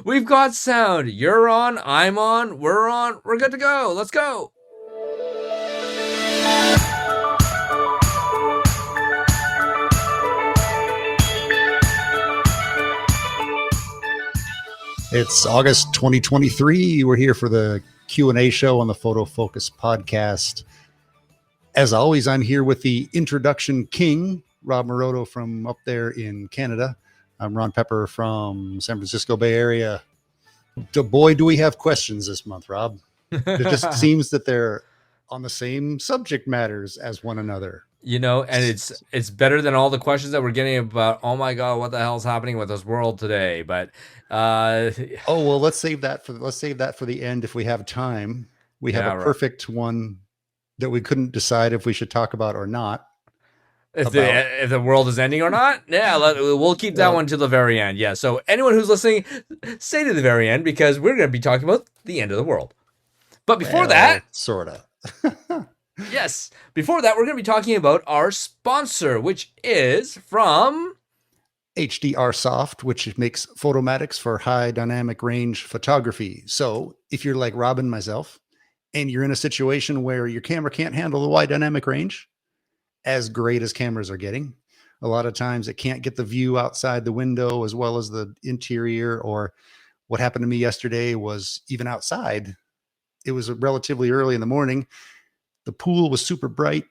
We've got sound. You're on, I'm on, we're good to go. Let's go. It's August 2023. We're here for the Q&A show on the Photofocus podcast. As always, I'm here with the introduction king, Rob Moroto from up there in Canada. I'm Ron Pepper from San Francisco Bay Area. Boy, do we have questions this month, Rob. It just seems that they're on the same subject matters as one another. You know, and it's better than all the questions that we're getting about, oh my God, what the hell's happening with this world today? But oh well, let's save that for the end if we have time. We have a perfect one that we couldn't decide if we should talk about or not. If the world is ending or not, we'll keep that one to the very end. Yeah. So anyone who's listening, stay to the very end because we're going to be talking about the end of the world. But before that, sort of. Yes. Before that, we're going to be talking about our sponsor, which is from HDR Soft, which makes photomatics for high dynamic range photography. So if you're like Rob and myself, and you're in a situation where your camera can't handle the wide dynamic range, as great as cameras are getting, a lot of times it can't get the view outside the window as well as the interior. Or what happened to me yesterday was even outside. It was relatively early in the morning. The pool was super bright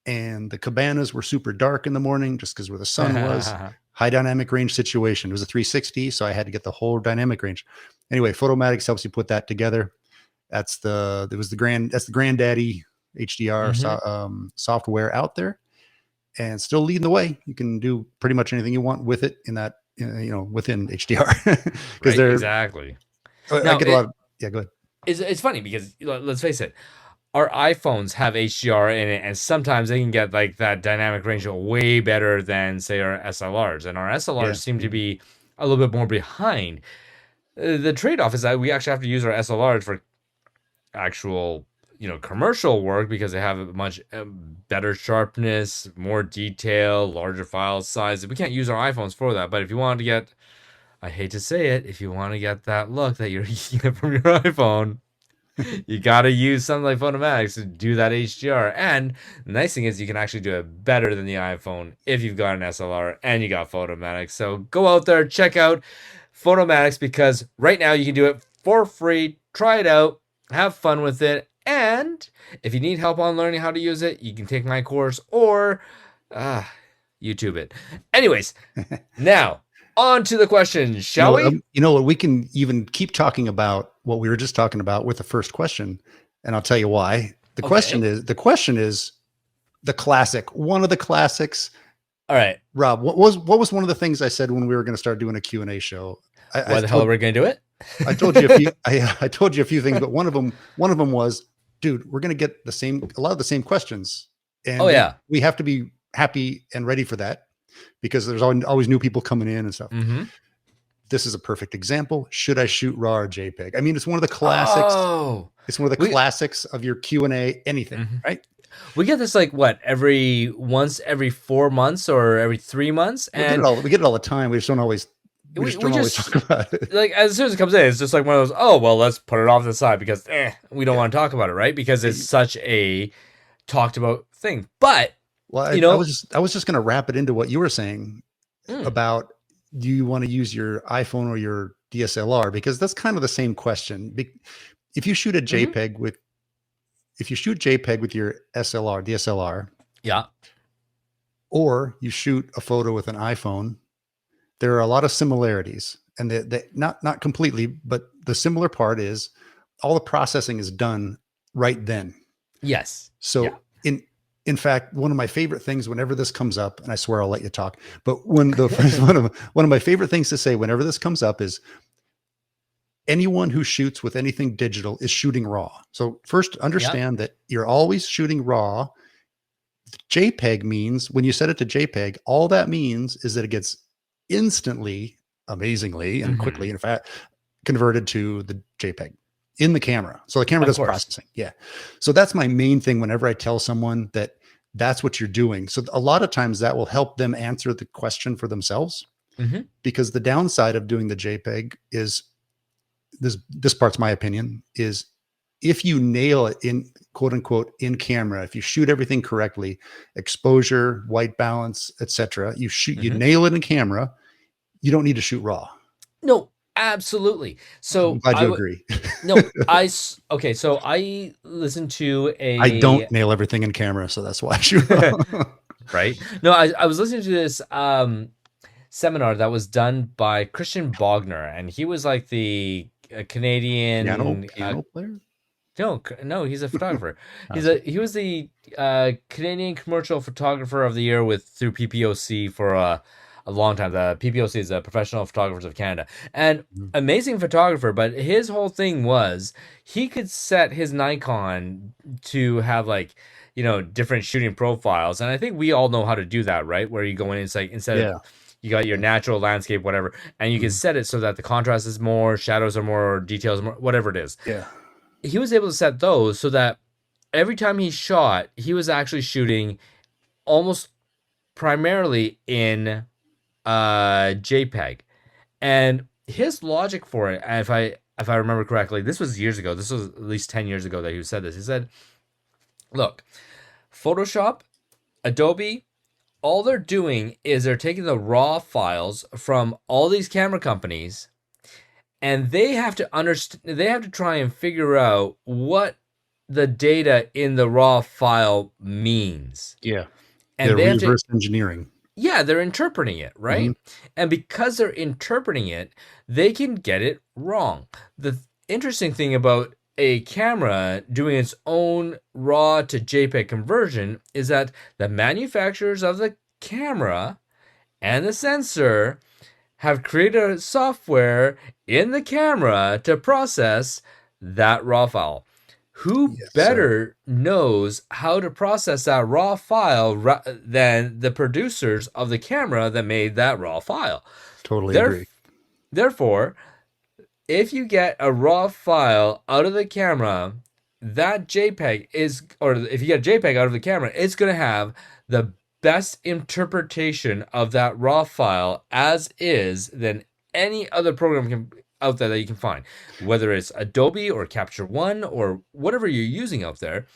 and the cabanas were super dark in the morning just because where the sun was. High dynamic range situation. It was a 360, so I had to get the whole dynamic range. Anyway, Photomatics helps you put that together. That's the granddaddy HDR software out there, and still leading the way. You can do pretty much anything you want with it in that, within HDR. Because they're exactly. I get a lot of, yeah, go ahead. It's funny because let's face it, our iPhones have HDR in it, and sometimes they can get like that dynamic range way better than say our SLRs, and our SLRs seem to be a little bit more behind. The trade-off is that we actually have to use our SLRs for actual, commercial work because they have a much better sharpness, more detail, larger file size. We can't use our iPhones for that, but if you want to get, I hate to say it, if you want to get that look that you get from your iPhone, you got to use something like Photomatics to do that HDR. And the nice thing is you can actually do it better than the iPhone if you've got an SLR and you got Photomatics. So go out there, check out Photomatics, because right now you can do it for free. Try it out, have fun with it. And if you need help on learning how to use it, you can take my course or YouTube it. Anyways, now on to the question, shall we? You know what? We can even keep talking about what we were just talking about with the first question, and I'll tell you why. The question is the classic, one of the classics. All right, Rob, what was one of the things I said when we were going to start doing a Q&A show? Why the hell are we going to do it? I told you a few. I told you a few things, but one of them was, dude, we're going to get a lot of the same questions, and we have to be happy and ready for that, because there's always new people coming in and stuff. Mm-hmm. This is a perfect example. Should I shoot RAW or JPEG? I mean, it's one of the classics. It's one of the classics of your Q&A, anything, right? We get this like what, every 4 months or every 3 months? And we get it all the time. We just don't always talk about it. Like as soon as it comes in, it's just like one of those, oh, well, let's put it off to the side because we don't want to talk about it, right? Because it's such a talked about thing. But I was just going to wrap it into what you were saying about, do you want to use your iPhone or your DSLR? Because that's kind of the same question. If you shoot a JPEG with your DSLR, or you shoot a photo with an iPhone, there are a lot of similarities, and they not completely, but the similar part is all the processing is done right then. Yes. So in fact, one of my favorite things whenever this comes up, and I swear I'll let you talk, but one of my favorite things to say whenever this comes up is, anyone who shoots with anything digital is shooting RAW. So first understand that you're always shooting RAW. JPEG means, when you set it to JPEG, all that means is that it gets instantly, amazingly, and quickly, in fact, converted to the JPEG in the camera. So the camera does processing. Yeah. So that's my main thing whenever I tell someone that that's what you're doing. So a lot of times that will help them answer the question for themselves. Mm-hmm. because the downside of doing the JPEG is this part's my opinion is if you nail it in quote unquote in camera, if you shoot everything correctly, exposure, white balance, etc., you Mm-hmm. nail it in camera, you don't need to shoot raw. No, absolutely. I'm So glad I you would agree. no, okay. So I listened to I a don't nail everything in camera, so that's why I shoot raw. right. No, I was listening to this seminar that was done by Christian Bogner, and he was like the Canadian. Piano player. No, he's a photographer. Awesome. He was the Canadian Commercial Photographer of the Year through PPOC for a long time. The PPOC is the Professional Photographers of Canada, and Mhm. amazing photographer. But his whole thing was he could set his Nikon to have like different shooting profiles, and I think we all know how to do that, right? Where you go in, it's like instead of Yeah. you got your natural landscape, whatever, and you can Mhm. set it so that the contrast is more, shadows are more, details are more, whatever it is. Yeah. He was able to set those so that every time he shot, he was actually shooting almost primarily in JPEG. And his logic for it, if I remember correctly, this was years ago. This was at least 10 years ago that he said this. He said, "Look, Photoshop, Adobe, all they're doing is they're taking the raw files from all these camera companies and they have to understand, they have to try and figure out what the data in the raw file means, Yeah. and The they have to, reverse engineering. yeah, they're interpreting it, Mhm. right? And because they're interpreting it, they can get it wrong. The interesting thing about a camera doing its own raw to JPEG conversion is that the manufacturers of the camera and the sensor have created a software in the camera to process that raw file. Who Yes, sir. better knows how to process that raw file than the producers of the camera that made that raw file? Totally There, agree. Therefore, if you get a raw file out of the camera, that JPEG is, or if you get a JPEG out of the camera, it's going to have the best interpretation of that raw file as is than any other program out there that you can find, whether it's Adobe or Capture One or whatever you're using out there.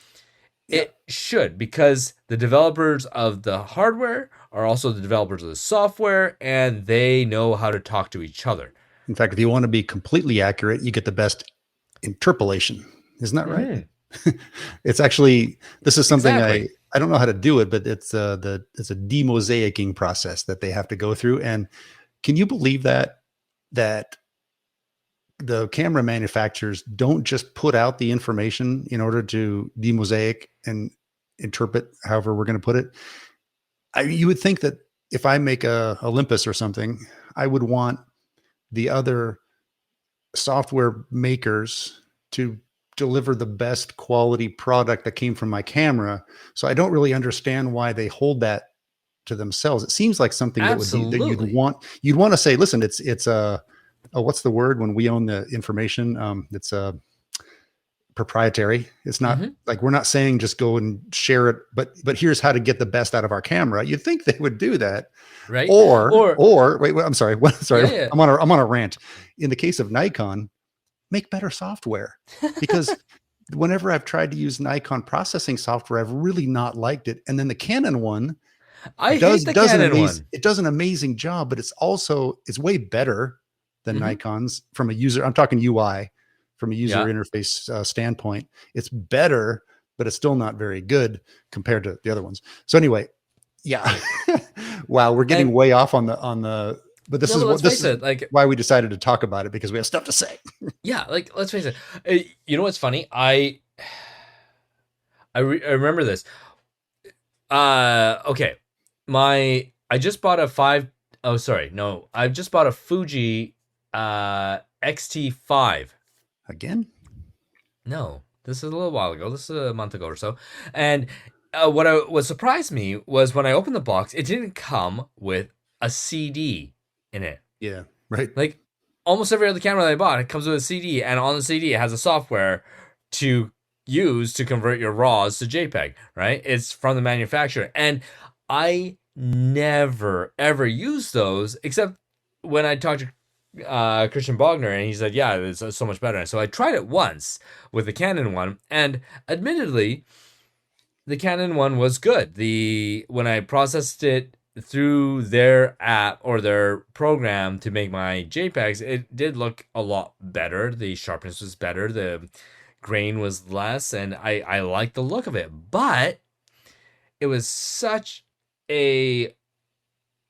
Yeah. It should, because the developers of the hardware are also the developers of the software, and they know how to talk to each other. In fact, if you want to be completely accurate, you get the best interpolation. Isn't that right? Mm-hmm. It's actually, this is something Exactly. I don't know how to do it, but it's a demosaicing process that they have to go through. And can you believe that the camera manufacturers don't just put out the information in order to demosaic and interpret however we're going to put it? You would think that if I make a Olympus or something, I would want the other software makers to deliver the best quality product that came from my camera. So I don't really understand why they hold that to themselves. It seems like something that would be that Absolutely. you'd want to say, listen, it's a what's the word when we own the information? It's a proprietary. It's not Mm-hmm. like we're not saying just go and share it, but here's how to get the best out of our camera. You'd think they would do that. Right? Or wait, I'm sorry. Sorry. Yeah, yeah. I'm on a rant. In the case of Nikon, make better software, because whenever I've tried to use Nikon processing software, I've really not liked it. And then the Canon one I hate the Canon one. it does an amazing job, but it's way better than Mm-hmm. Nikon's from a user. I'm talking UI from a user Yeah. interface standpoint. It's better, but it's still not very good compared to the other ones. So anyway, yeah. Wow, we're getting And way off on the. But no, but let's face it, like, why we decided to talk about it, because we have stuff to say. yeah, like, let's face it. You know what's funny? I remember this. Okay. I just bought a oh, sorry. No, I just bought a Fuji XT5. Again? No, this is a little while ago. This is a month ago or so. And what surprised me was when I opened the box, it didn't come with a CD in it. Yeah, right. Like almost every other camera that I bought, it comes with a CD, and on the CD it has a software to use to convert your RAWs to JPEG, right? It's from the manufacturer. And I never ever use those except when I talked to Christian Bogner, and he said, yeah, it's so much better. And so I tried it once with the Canon one, and admittedly, the Canon one was good. The when I processed it through their app or their program to make my JPEGs, it did look a lot better. The sharpness was better. The grain was less, and I liked the look of it. But it was a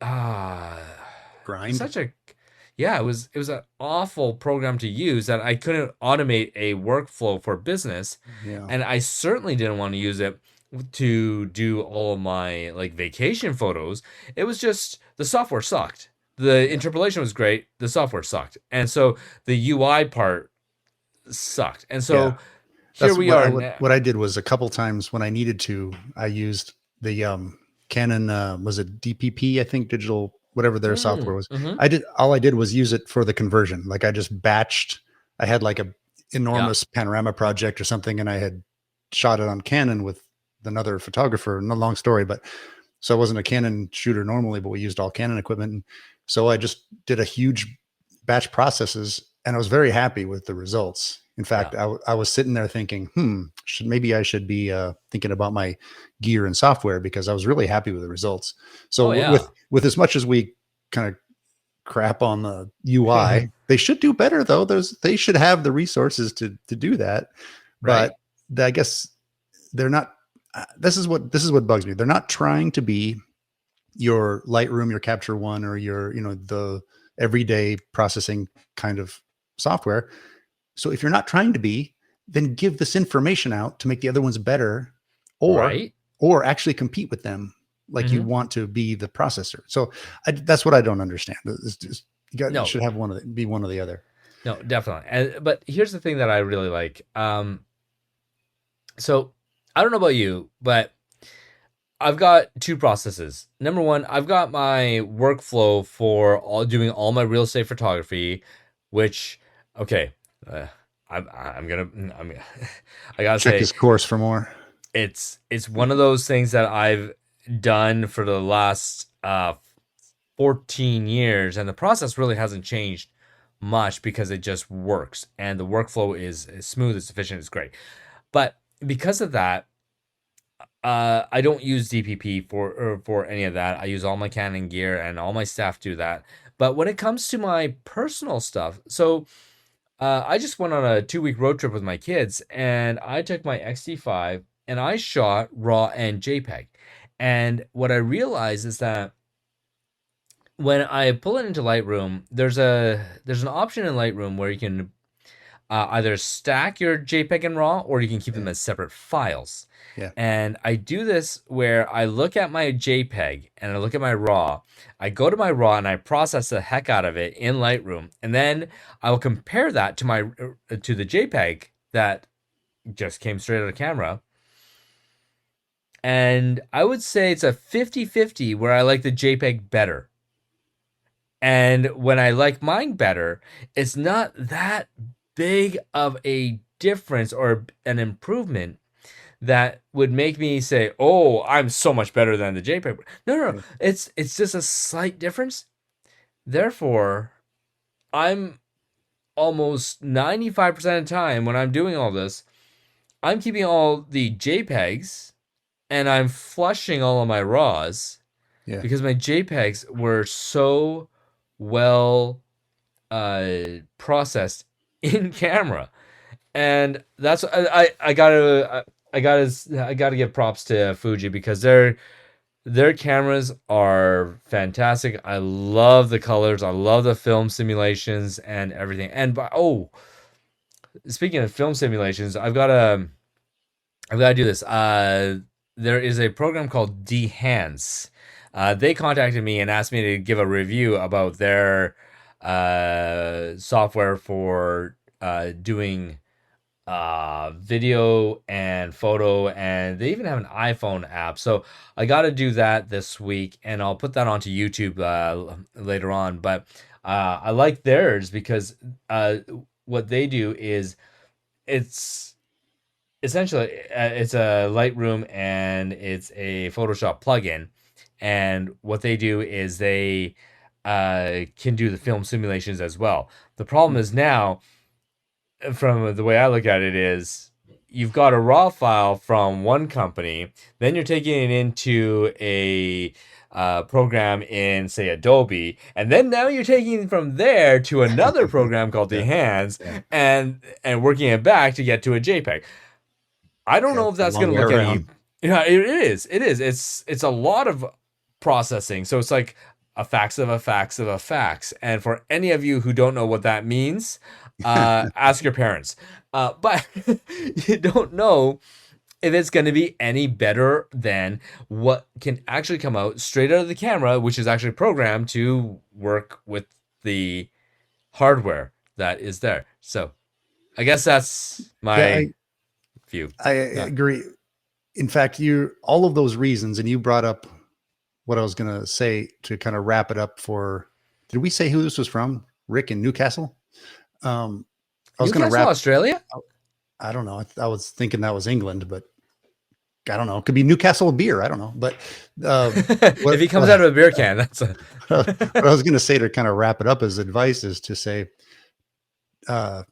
uh, Grind. such a yeah, it was an awful program to use that I couldn't automate a workflow for business, Yeah. and I certainly didn't want to use it to do all of my like vacation photos. It was just the software sucked. The Yeah. interpolation was great, the software sucked. And so the UI part sucked. And Yeah. so here That's we what are now. what I did was a couple times when I needed to, I used the Canon was it DPP, I think, digital whatever their software was. Mm-hmm. I did was use it for the conversion. Like I just batched. I had like a Yeah. enormous panorama project or something, and I had shot it on Canon with another photographer. No long story, but so I wasn't a Canon shooter normally, but we used all Canon equipment. And so I just did a huge batch processes, and I was very happy with the results. In Yeah. fact, I was sitting there thinking, I should be thinking about my gear and software, because I was really happy with the results. So Oh yeah. with as much as we kind of crap on the UI, they should do better though. They should have the resources to do that. But Right? I guess they're not. This is what bugs me. They're not trying to be your Lightroom, your Capture One, or your the everyday processing kind of software. So if you're not trying to be, then give this information out to make the other ones better, or Right? actually compete with them like you Mm-hmm. want to be the processor. So that's what I don't understand. It's just, you No, should have be one or the other. no, definitely. But here's the thing that I really like. So I don't know about you, but I've got two processes. Number one, I've got my workflow for doing all my real estate photography, which okay, uh, I'm gonna I gotta Check say his course for more. it's one of those things that I've done for the last 14 years, and the process really hasn't changed much because it just works, and the workflow is smooth, it's efficient, it's great. But because of that, I don't use DPP for any of that. I use all my Canon gear, and all my staff do that. But when it comes to my personal stuff, so I just went on a 2 week road trip with my kids, and I took my XT5 and I shot RAW and JPEG. And what I realized is that when I pull it into Lightroom, there's an option in Lightroom where you can either stack your JPEG and RAW, or you can keep them Yeah. as separate files. Yeah. And I do this where I look at my JPEG and I look at my RAW. I go to my RAW and I process the heck out of it in Lightroom, and then I will compare that to the JPEG that just came straight out of camera. And I would say it's a 50-50 where I like the JPEG better. And when I like mine better, it's not that big of a difference or an improvement that would make me say, "Oh, I'm so much better than the JPEG." No, no, no. Yeah. It's just a slight difference. Therefore, I'm almost 95% of the time when I'm doing all this, I'm keeping all the JPEGs and I'm flushing all of my RAWs Yeah. because my JPEGs were so well processed in camera. And that's I gotta give props to Fuji because their cameras are fantastic. I love the colors. I love the film simulations and everything. And speaking of film simulations, I've got to do this. There is a program called Behance. They contacted me and asked me to give a review about their software for doing video and photo, and they even have an iPhone app. So I got to do that this week, and I'll put that onto YouTube later on. But I like theirs because what they do is it's essentially it's a Lightroom and it's a Photoshop plugin, and what they do is they can do the film simulations as well. The problem is now, from the way I look at it, is you've got a raw file from one company, then you're taking it into a program in, say, Adobe, and then now you're taking it from there to another program called Yeah. Behance, Yeah. and working it back to get to a JPEG. I don't Yeah, know if it's a that's long going to way look any. around. Yeah, it is. It is. It's a lot of processing. So it's like a fax of a fax of a fax. And for any of you who don't know what that means, ask your parents. But you don't know if it's going to be any better than what can actually come out straight out of the camera, which is actually programmed to work with the hardware that is there. So I guess that's Yeah, my view. I Yeah. agree. In fact, you all of those reasons, and you brought up what I was going to say to kind of wrap it up for. Did we say who this was from? Rick in Newcastle. I was going to Newcastle, wrap. Australia? I don't know. I was thinking that was England, but I don't know. It could be Newcastle beer. I don't know. But If he comes what out of a beer can, that's a. what I was going to say to kind of wrap it up as advice is to say, sorry,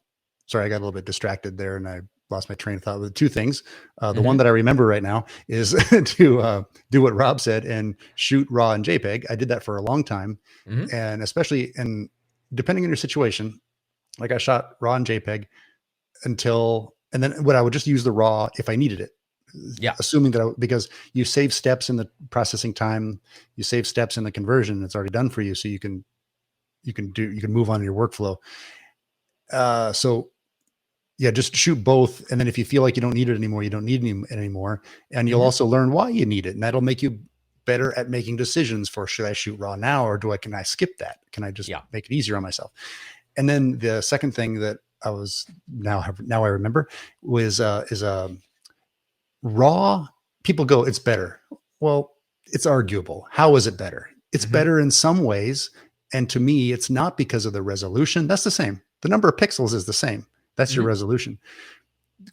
I got a little bit distracted there and I lost my train of thought with two things. The one that I remember right now is to do what Rob said and shoot raw and JPEG. I did that for a long time. Mhm. And especially in depending on your situation, like I shot raw and JPEG and then what I would just use the raw if I needed it. Yeah. Assuming that because you save steps in the processing time, you save steps in the conversion, it's already done for you. So you can move on your workflow. So yeah, just shoot both. And then if you feel like you don't need it anymore, you don't need it anymore. And you'll also learn why you need it. And that'll make you better at making decisions for, should I shoot raw now? Or can I skip that? Can I just make it easier on myself? And then the second thing that I was now I remember was, is raw. People go, it's better. Well, it's arguable. How is it better? It's better in some ways. And to me, it's not because of the resolution. That's the same. The number of pixels is the same. That's your resolution.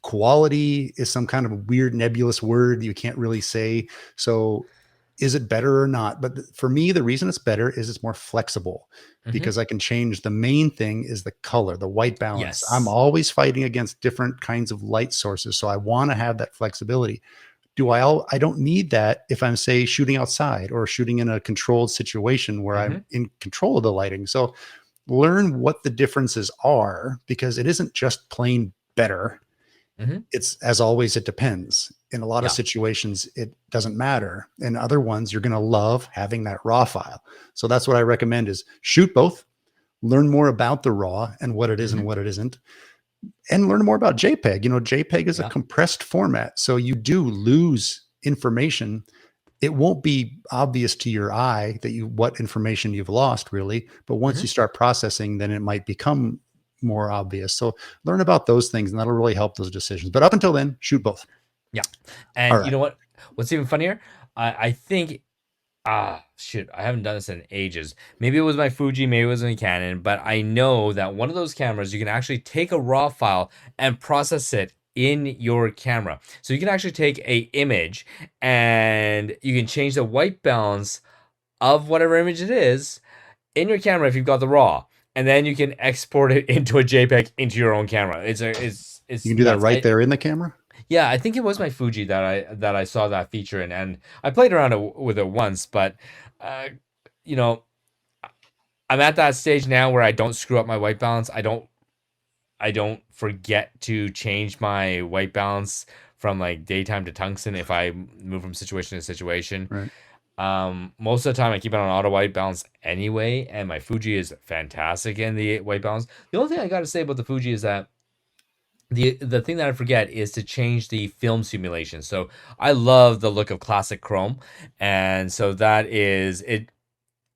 Quality is some kind of weird nebulous word you can't really say. So is it better or not? But for me, the reason it's better is it's more flexible because I can change. The main thing is the color, the white balance. Yes. I'm always fighting against different kinds of light sources. So I want to have that flexibility. I don't need that if I'm, say, shooting outside or shooting in a controlled situation where I'm in control of the lighting. So learn what the differences are, because it isn't just plain better. It's, as always, it depends. In a lot of situations, it doesn't matter. In other ones, you're going to love having that raw file. So that's what I recommend is shoot both, learn more about the raw and what it is and what it isn't, and learn more about JPEG. JPEG is a compressed format. So you do lose information. It won't be obvious to your eye what information you've lost, really. But once you start processing, then it might become more obvious. So learn about those things, and that'll really help those decisions. But up until then, shoot both. Yeah. And you know what? What's even funnier? I think, shoot, I haven't done this in ages. Maybe it was my Fuji, maybe it was my Canon, but I know that one of those cameras, you can actually take a raw file and process it in your camera. So you can actually take a image and you can change the white balance of whatever image it is in your camera if you've got the raw, and then you can export it into a JPEG into your own camera. It's you can do that right there in the camera. Yeah, I think it was my Fuji that I saw that feature in, and I played around with it once, but you know, I'm at that stage now where I don't screw up my white balance. I don't forget to change my white balance from like daytime to tungsten if I move from situation to situation. Right. Most of the time I keep it on auto white balance anyway, and my Fuji is fantastic in the white balance. The only thing I got to say about the Fuji is that the thing that I forget is to change the film simulation. So I love the look of classic chrome, and so that is it.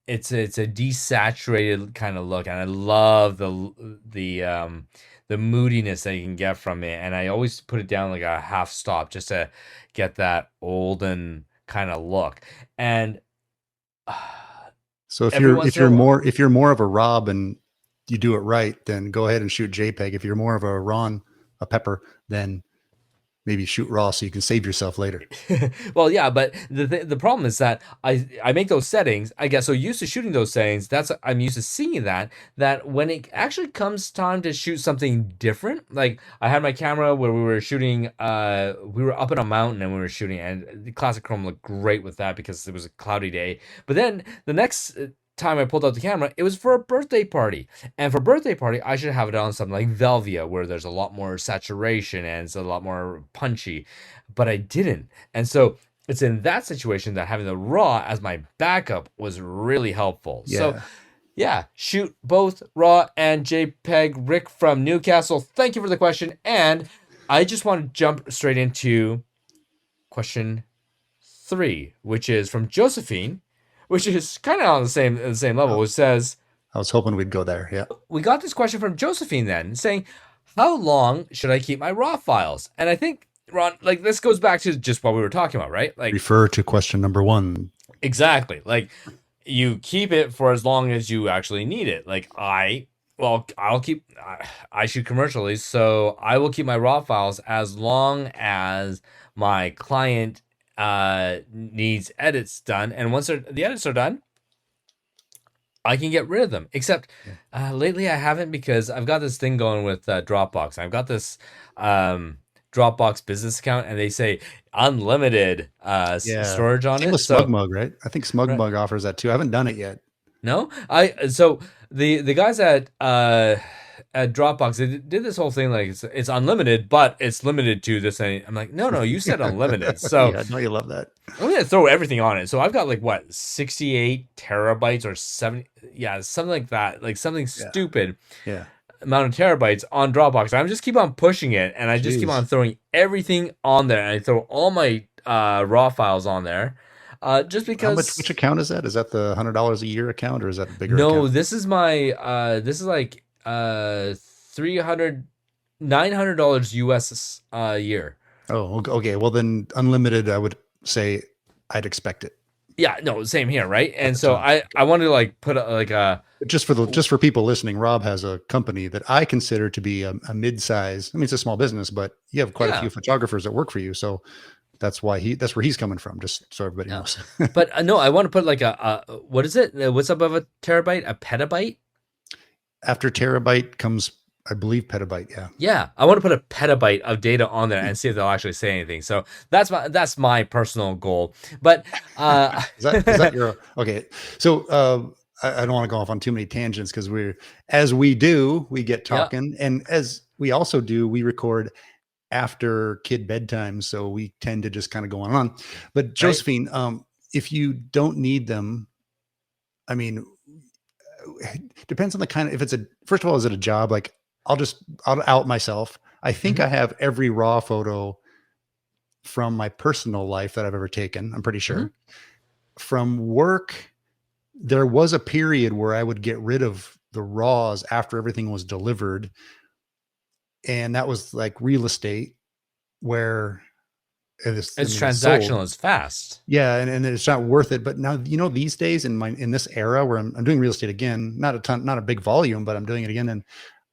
It's a desaturated kind of look, and I love the moodiness that you can get from it. And I always put it down like a half stop just to get that olden kind of look. And so if you're more of a Rob and you do it right, then go ahead and shoot JPEG. If you're more of a Ron, a Pepper, then maybe shoot raw so you can save yourself later. Well, yeah, but the problem is that I make those settings. I get so used to shooting those settings. That's I'm used to seeing that when it actually comes time to shoot something different. Like I had my camera where we were shooting. We were up in a mountain and we were shooting, and the classic chrome looked great with that because it was a cloudy day. But then the next time I pulled out the camera, it was for a birthday party. And for birthday party, I should have it on something like Velvia, where there's a lot more saturation and it's a lot more punchy. But I didn't. And so it's in that situation that having the raw as my backup was really helpful. Yeah. So yeah, shoot both raw and JPEG. Rick from Newcastle, thank you for the question. And I just want to jump straight into question 3, which is from Josephine, which is kind of on the same level. It says, I was hoping we'd go there. Yeah. we got this question from Josephine then saying, how long should I keep my raw files? And I think, Ron, like this goes back to just what we were talking about, right? Like Refer to question number 1. exactly. Like you keep it for as long as you actually need it. Like I shoot commercially, so I will keep my raw files as long as my client needs edits done. And once the edits are done, I can get rid of them. Except lately I haven't, because I've got this thing going with Dropbox. I've got this Dropbox business account, and they say unlimited storage on it. With SmugMug, right? I think SmugMug offers that too. I haven't done it yet. No, so the guys at Dropbox, they did this whole thing like it's unlimited, but it's limited to this. And I'm like, no, you said unlimited. So yeah, no, you love that. I'm gonna throw everything on it. So I've got like what 68 terabytes or 70, something like that, like something stupid. Yeah. Amount of terabytes on Dropbox. I just keep on pushing it, and I just keep on throwing everything on there, and I throw all my raw files on there. Just because. Which account is that? Is that the $100 a year account, or is that a bigger No, account? this is my this is like $900 US a year. Oh, okay. Well, then unlimited, I would say I'd expect it. Yeah, no, same here, right? And so I wanted to like put a just for people listening, Rob has a company that I consider to be a mid-size. I mean, it's a small business, but you have quite a few photographers that work for you, so that's where he's coming from. Just so everybody knows. But no, I want to put like a what is it? What's above a terabyte? A petabyte? After terabyte comes, I believe, petabyte. Yeah. Yeah, I want to put a petabyte of data on there and see if they'll actually say anything. So that's my personal goal. But is that your okay? So I don't want to go off on too many tangents, because we get talking, and as we also do, we record after kid bedtime, so we tend to just kind of go on. But Josephine, if you don't need them, I mean, depends on the kind of, if it's first of all, is it a job? Like I'll out myself. I think I have every raw photo from my personal life that I've ever taken. I'm pretty sure. From work, there was a period where I would get rid of the raws after everything was delivered. And that was like real estate, where it's transactional, it's fast. Yeah. And it's not worth it. But now, these days in this era where I'm doing real estate again, not a big volume, but I'm doing it again. And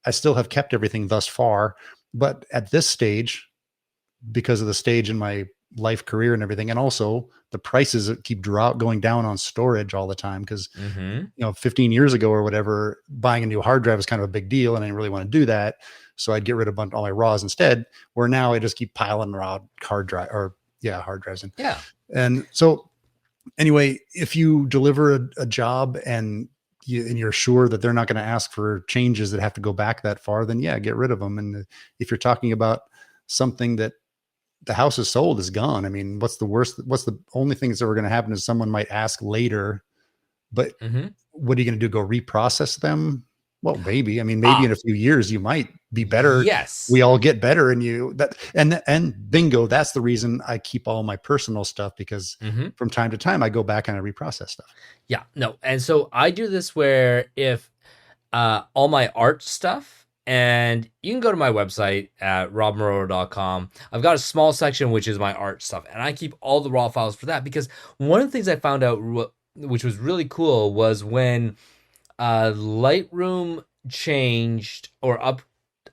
I still have kept everything thus far. But at this stage, because of the stage in my life career and everything, and also the prices that keep going down on storage all the time, because 15 years ago or whatever, buying a new hard drive is kind of a big deal, and I didn't really want to do that, so I'd get rid of all my raws instead. Where now I just keep piling raw hard drives in. Yeah. And so anyway, if you deliver a job and you're sure that they're not going to ask for changes that have to go back that far, then get rid of them. And if you're talking about something that the house is sold, is gone, I mean, what's the worst? What's the only thing that's ever going to happen is someone might ask later, but what are you going to do? Go reprocess them? Well, maybe. I mean, maybe in a few years you might be better. Yes. We all get better, and bingo, that's the reason I keep all my personal stuff, because from time to time I go back and I reprocess stuff. Yeah, no. And so I do this where if all my art stuff, and you can go to my website at robmoroto.com. I've got a small section which is my art stuff, and I keep all the raw files for that, because one of the things I found out which was really cool was when Lightroom changed or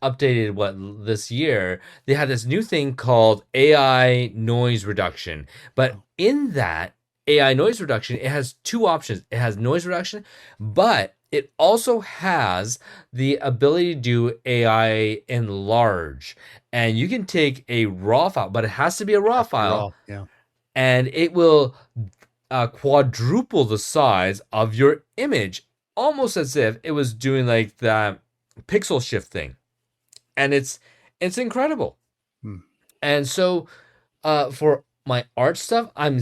updated this year, they had this new thing called AI noise reduction. But in that AI noise reduction, it has two options. It has noise reduction, but it also has the ability to do AI enlarge. And you can take a raw file, but it has to be a raw Has to be file, raw. Yeah. and it will quadruple the size of your image, almost as if it was doing like that pixel shift thing. And it's incredible. Hmm. And so for my art stuff, I'm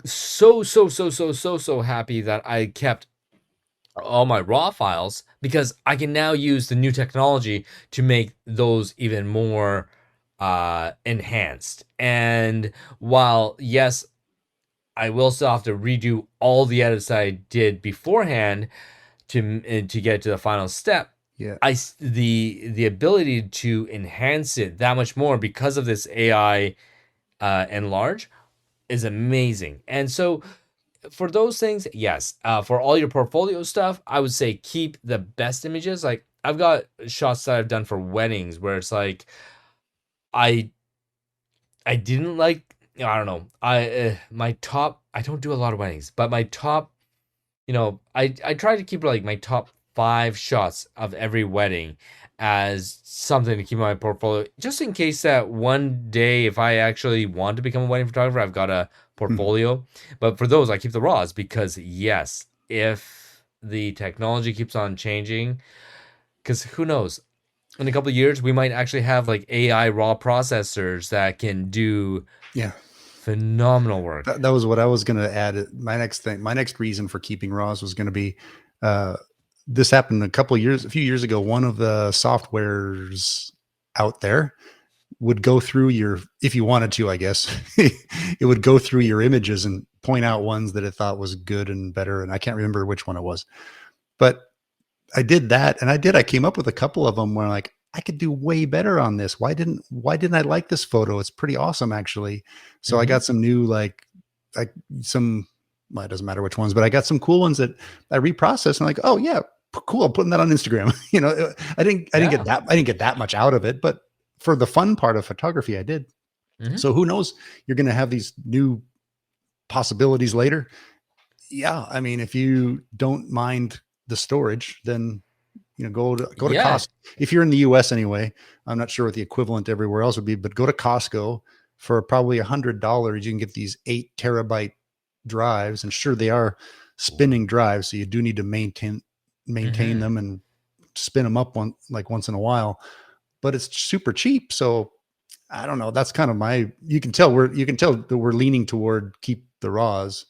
so happy that I kept all my raw files, because I can now use the new technology to make those even more enhanced. And while yes, I will still have to redo all the edits that I did beforehand to get to the final step. Yeah. The ability to enhance it that much more because of this AI enlarge is amazing. And so for those things, yes. For all your portfolio stuff, I would say keep the best images. Like I've got shots that I've done for weddings where it's like I I didn't like, I don't know. My top, I don't do a lot of weddings, but my top, I try to keep like my top 5 shots of every wedding as something to keep in my portfolio, just in case that one day if I actually want to become a wedding photographer, I've got a Hmm. portfolio. But for those, I keep the raws because yes, if the technology keeps on changing, because who knows, in a couple of years we might actually have like AI raw processors that can do Yeah. phenomenal work. That was what I was going to add. My next thing, my next reason for keeping raws was going to be, uh, this happened a few years ago. One of the softwares out there would go through your, if you wanted to, I guess, it would go through your images and point out ones that it thought was good and better. And I can't remember which one it was, but I did that, and I came up with a couple of them where like I could do way better on this. Why didn't I like this photo? It's pretty awesome actually. So I Mm-hmm. got some new like some, well, it doesn't matter which ones, but I got some cool ones that I reprocessed and like, oh yeah, cool. I'm putting that on Instagram. Yeah. I didn't get that much out of it, but for the fun part of photography, I did. Mm-hmm. So who knows? You're going to have these new possibilities later. Yeah, I mean, if you don't mind the storage, then go to Yeah. Costco. If you're in the US anyway, I'm not sure what the equivalent everywhere else would be, but go to Costco for probably $100. You can get these 8 terabyte drives, and sure they are spinning drives, so you do need to maintain Mm-hmm. them and spin them up once in a while. But it's super cheap, so I don't know. That's kind of my. You can tell that we're leaning toward keep the raws.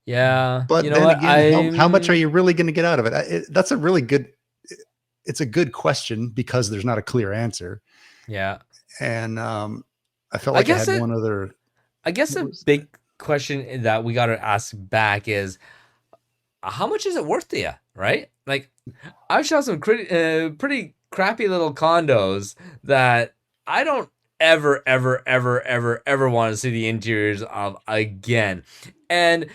Yeah. You But know then what? again, how much are you really going to get out of it? That's a really good. It's a good question because there's not a clear answer. Yeah. And I felt I like I guess had it one other. I guess What a was that? big question that we got to ask back is how much is it worth to you, right? Like I've shot some pretty crappy little condos that I don't ever want to see the interiors of again. And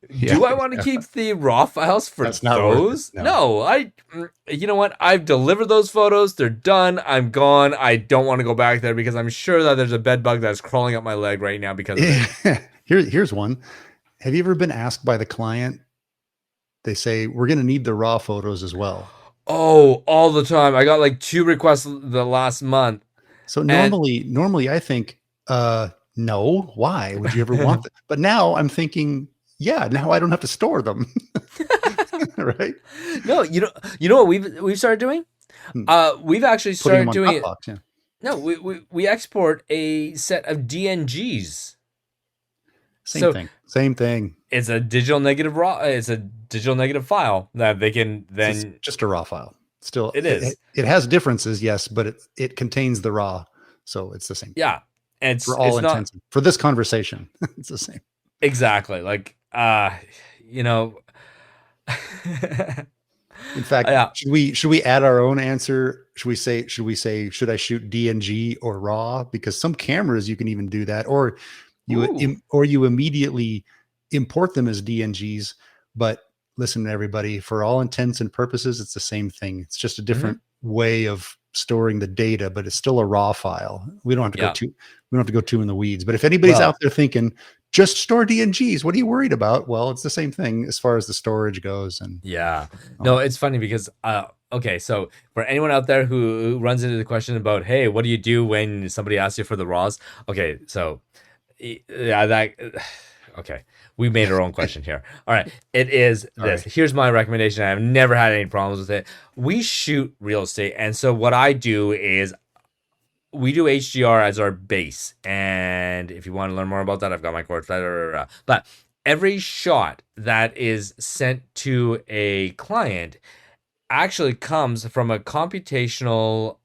Yeah, do I want to yeah, keep the raw files for that's not worth it. those? No. No, you know what? I've delivered those photos. They're done. I'm gone. I don't want to go back there because I'm sure that there's a bed bug that's crawling up my leg right now because of it. Here's one. Have you ever been asked by the client? They say we're going to need the raw photos as well. Oh, all the time. I got like 2 requests the last month. So And normally I think, no, why would you ever want that? But now I'm thinking, yeah, now I don't have to store them, right? no, you know what we've started doing? Hmm. We've actually Putting them started on doing it. Dropbox. Yeah, No, we export a set of DNGs. same So thing. Same thing. it's a digital negative raw. It's a digital negative file that they can It's then. just a raw file. Still, It is. it has differences, yes, but it contains the raw, so it's the same Yeah. for all It's not intents. For this conversation, it's the same. exactly like you know. In fact, Yeah. should we add our own answer? Should I shoot DNG or raw? Because some cameras you can even do that, or Ooh. you immediately import them as DNGs. But listen, everybody, for all intents and purposes, it's the same thing. It's just a Hmm. different way of storing the data, but it's still a raw file. We don't have to go Yeah. too we don't have to go too in the weeds. But if anybody's Well, out there thinking just store DNGs, what are you worried about? Well, it's the same thing as far as the storage goes. And yeah. oh, No, it's funny because okay, so for anyone out there who runs into the question about, hey, what do you do when somebody asks you for the raws? Okay, so yeah, that okay. We made our own question here. All right. It is this. sorry. Here's my recommendation. I've never had any problems with it. We shoot real estate. And so what I do is we do HDR as our base. And if you want to learn more about that, I've got my course. But every shot that is sent to a client actually comes from a computational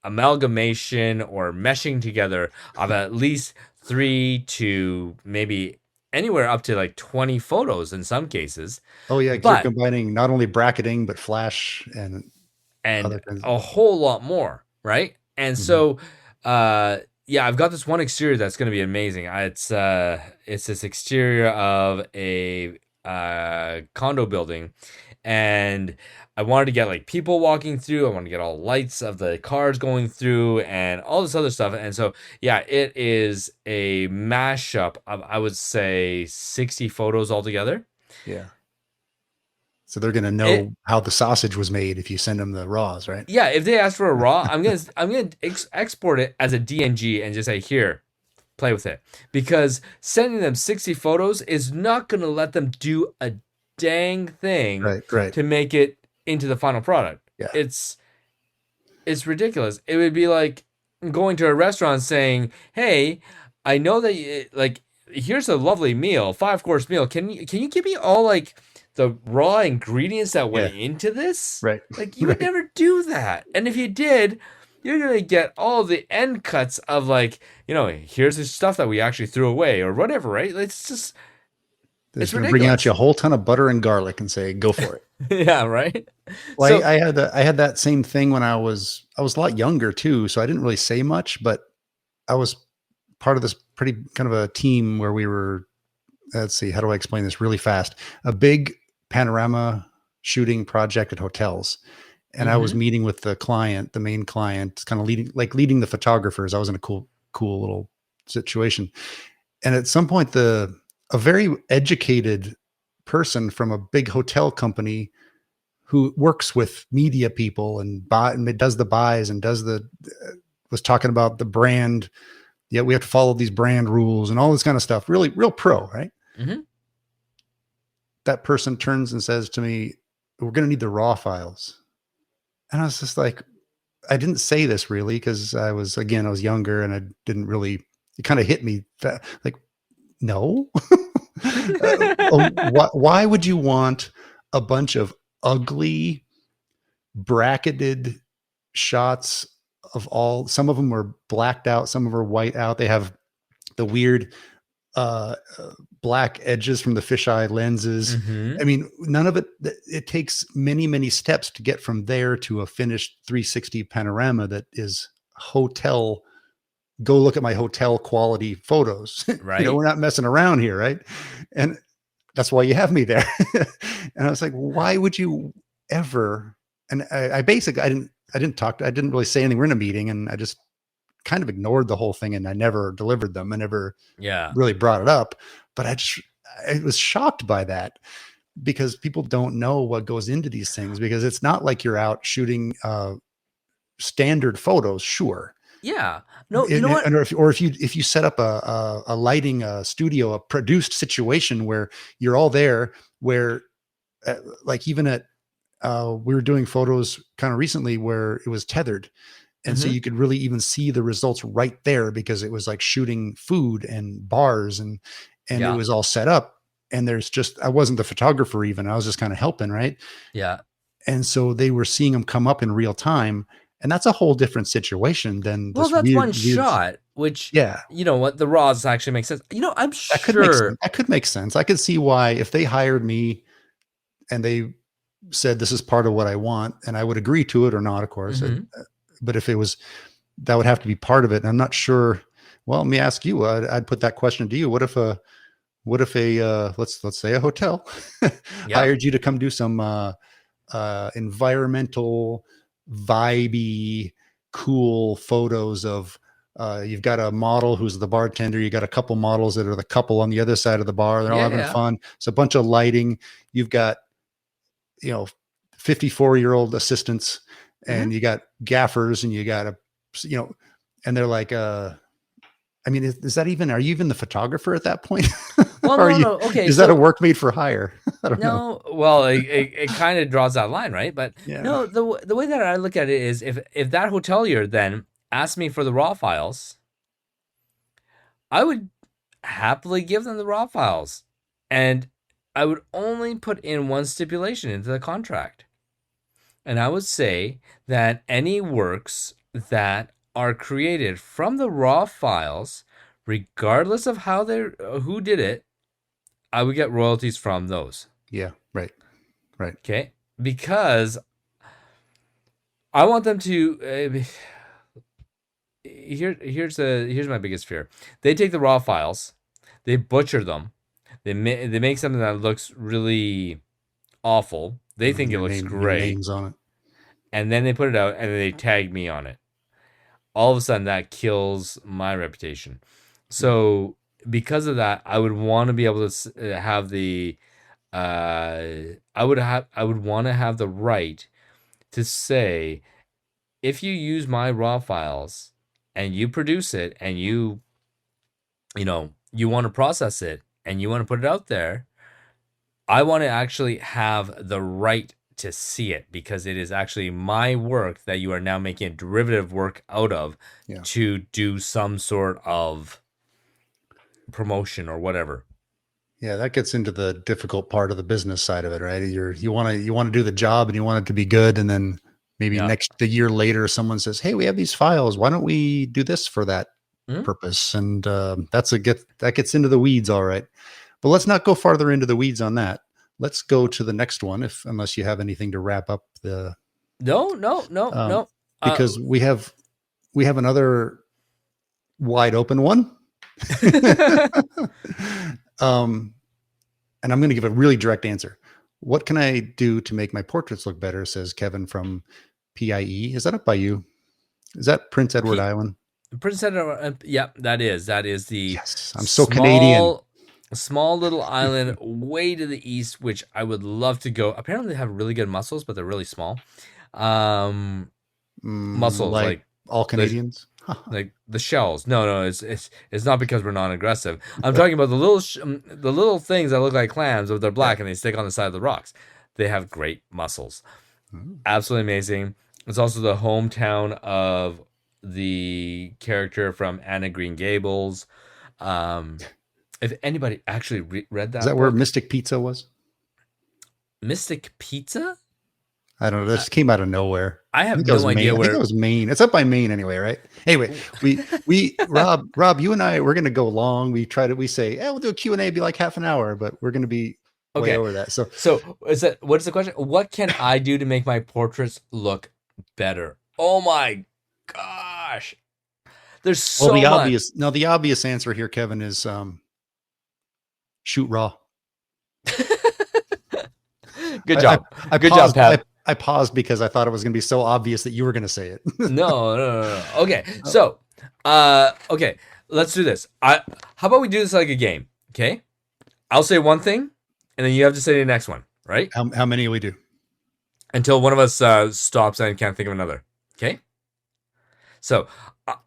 amalgamation or meshing together of at least 3 to maybe anywhere up to like 20 photos in some cases, Oh yeah, because you're but combining not only bracketing but flash and and other kinds. a whole lot more, right? And Mhm. so yeah, I've got this one exterior that's going to be amazing. It's this exterior of a condo building, and I wanted to get like people walking through. I want to get all lights of the cars going through and all this other stuff. And so, yeah, it is a mashup of, I would say, 60 photos altogether. Yeah. So they're going to It, know how the sausage was made if you send them the raws, right? yeah, if they ask for a raw, I'm gonna export it as a DNG and just say, here, play with it, because sending them 60 photos is not gonna let them do a dang thing Right, right. to make it into the final product. Yeah. It's ridiculous. It would be like going to a restaurant saying, "Hey, I know that like here's a lovely meal, 5-course meal. Can you give me all like the raw ingredients that Yeah. went into this?" Right. Like you would Right. never do that. And if you did, you're gonna get all the end cuts of like, here's the stuff that we actually threw away or whatever, right? It's just They're it's just going to bring out you a ridiculous. whole ton of butter and garlic and say, "Go for it." Yeah, right. Well, So I had that same thing when I was a lot younger too, so I didn't really say much, but I was part of this pretty kind of a team where we were. Let's see, how do I explain this really fast? A big panorama shooting project at hotels, and I was mhm, meeting with the client, the main client, kind of leading the photographers. I was in a cool little situation, and at some point, a very educated person from a big hotel company who works with media people and does the buys and does the was talking about the brand. Yeah, we have to follow these brand rules and all this kind of stuff. Really, real pro, right? mhm. That person turns and says to me, "We're going to need the raw files." And I was just like, I didn't say this really because I was younger and I didn't really. It kind of hit me like, no. Why would you want a bunch of ugly bracketed shots of all? Some of them were blacked out, some of them were white out. They have the weird uh, black edges from the fisheye lenses. I Mhm. mean, none of it. It takes many steps to get from there to a finished 360 panorama that is hotel. Go look at my hotel quality photos. Right? We're not messing around here, right? And that's why you have me there. And I was like, why would you ever? And I basically, I didn't really say anything. We're in a meeting and I just kind of ignored the whole thing and I never delivered them. I never Yeah. really brought it up, but I was shocked by that because people don't know what goes into these things because it's not like you're out shooting standard photos. Sure. Yeah. No, you know what? Or if you set up a lighting studio, a produced situation where you're all there, where like even at we were doing photos kind of recently where it was tethered, and so Mhm. you could really even see the results right there because it was like shooting food and bars and it Yeah. was all set up. And there's just I wasn't the photographer even, I was just kind of helping, right? Yeah. And so they were seeing them come up in real time, and that's a whole different situation than Well, this that's one weird. shot, which Yeah. you know what, the raws actually make sense. I'm That could make sense. sure. That could make sense. I could see why if they hired me and they said this is part of what I want, and I would agree to it or not, of course. Mhm. But if it was, that would have to be part of it. And I'm not sure. Well, let me ask you. I'd put that question to you. What if a let's say a hotel Yeah. hired you to come do some environmental vibey, cool photos of you've got a model who's the bartender. You got a couple models that are the couple on the other side of the bar. They're all Yeah, having yeah. fun. It's a bunch of lighting. You've got, 54-year-old assistants, Hmm. and you got gaffers, and you got and they're like, I mean, is that even, are you even the photographer at that point? Well, Are no, you, no. Okay, is that a so work made for hire? I don't know. no, well, it kind of draws that line, right? But Yeah. no, the way that I look at it is, if that hotelier then asked me for the raw files, I would happily give them the raw files, and I would only put in one stipulation into the contract, and I would say that any works that are created from the raw files, regardless of how they who did it, I would get royalties from those. Yeah. Right. Right. Okay, because I want them to. Here's my biggest fear. They take the raw files, they butcher them, they make something that looks really awful. They think it looks Your great, name's on it. and then they put it out and they tag me on it. All of a sudden, that kills my reputation. So because of that, I would want to be able to have the. I would want to have the right to say, if you use my raw files and you produce it and you want to process it and you want to put it out there, I want to actually have the right to see it, because it is actually my work that you are now making a derivative work out of, Yeah. to do some sort of promotion or whatever. Yeah, that gets into the difficult part of the business side of it, right? You want to do the job, and you want it to be good, and then maybe Yeah. the year later, someone says, "Hey, we have these files. Why don't we do this for that Mhm. purpose?" And that gets into the weeds, all right. But let's not go farther into the weeds on that. Let's go to the next one, unless you have anything to wrap up the No. because we have another wide open one. um, and I'm going to give a really direct answer. What can I do to make my portraits look better? Says Kevin from PIE. Is that up by you? Is that Prince Edward Island? Prince Edward. Yeah, that is the Yes, I'm so Canadian. small little island way to the east, which I would love to go. Apparently, they have really good mussels, but they're really small. Mussels, like all Canadians. like the shells. No, it's not because we're non-aggressive. I'm talking about the little things that look like clams, but they're black and they stick on the side of the rocks. They have great mussels. Absolutely amazing. It's also the hometown of the character from Anna Green Gables. If anybody actually read that, Is that book, where Mystic Pizza was? Mystic Pizza? I don't know. This came out of nowhere. I have think no idea I think it was Maine. It's up by Maine anyway, right? Anyway, we Rob, you and I, we're going to go long. We say, we'll do a Q&A, be like half an hour, but we're going to be way over that. So what is the question? What can I do to make my portraits look better? Oh my gosh. There's so much. The obvious answer here, Kevin, is shoot raw. Good job. Good job, Pat. I paused because I thought it was going to be so obvious that you were going to say it. No. Okay. So, okay, let's do this. How about we do this like a game? Okay. I'll say one thing, and then you have to say the next one, right? How many do we do? Until one of us stops and can't think of another. Okay. So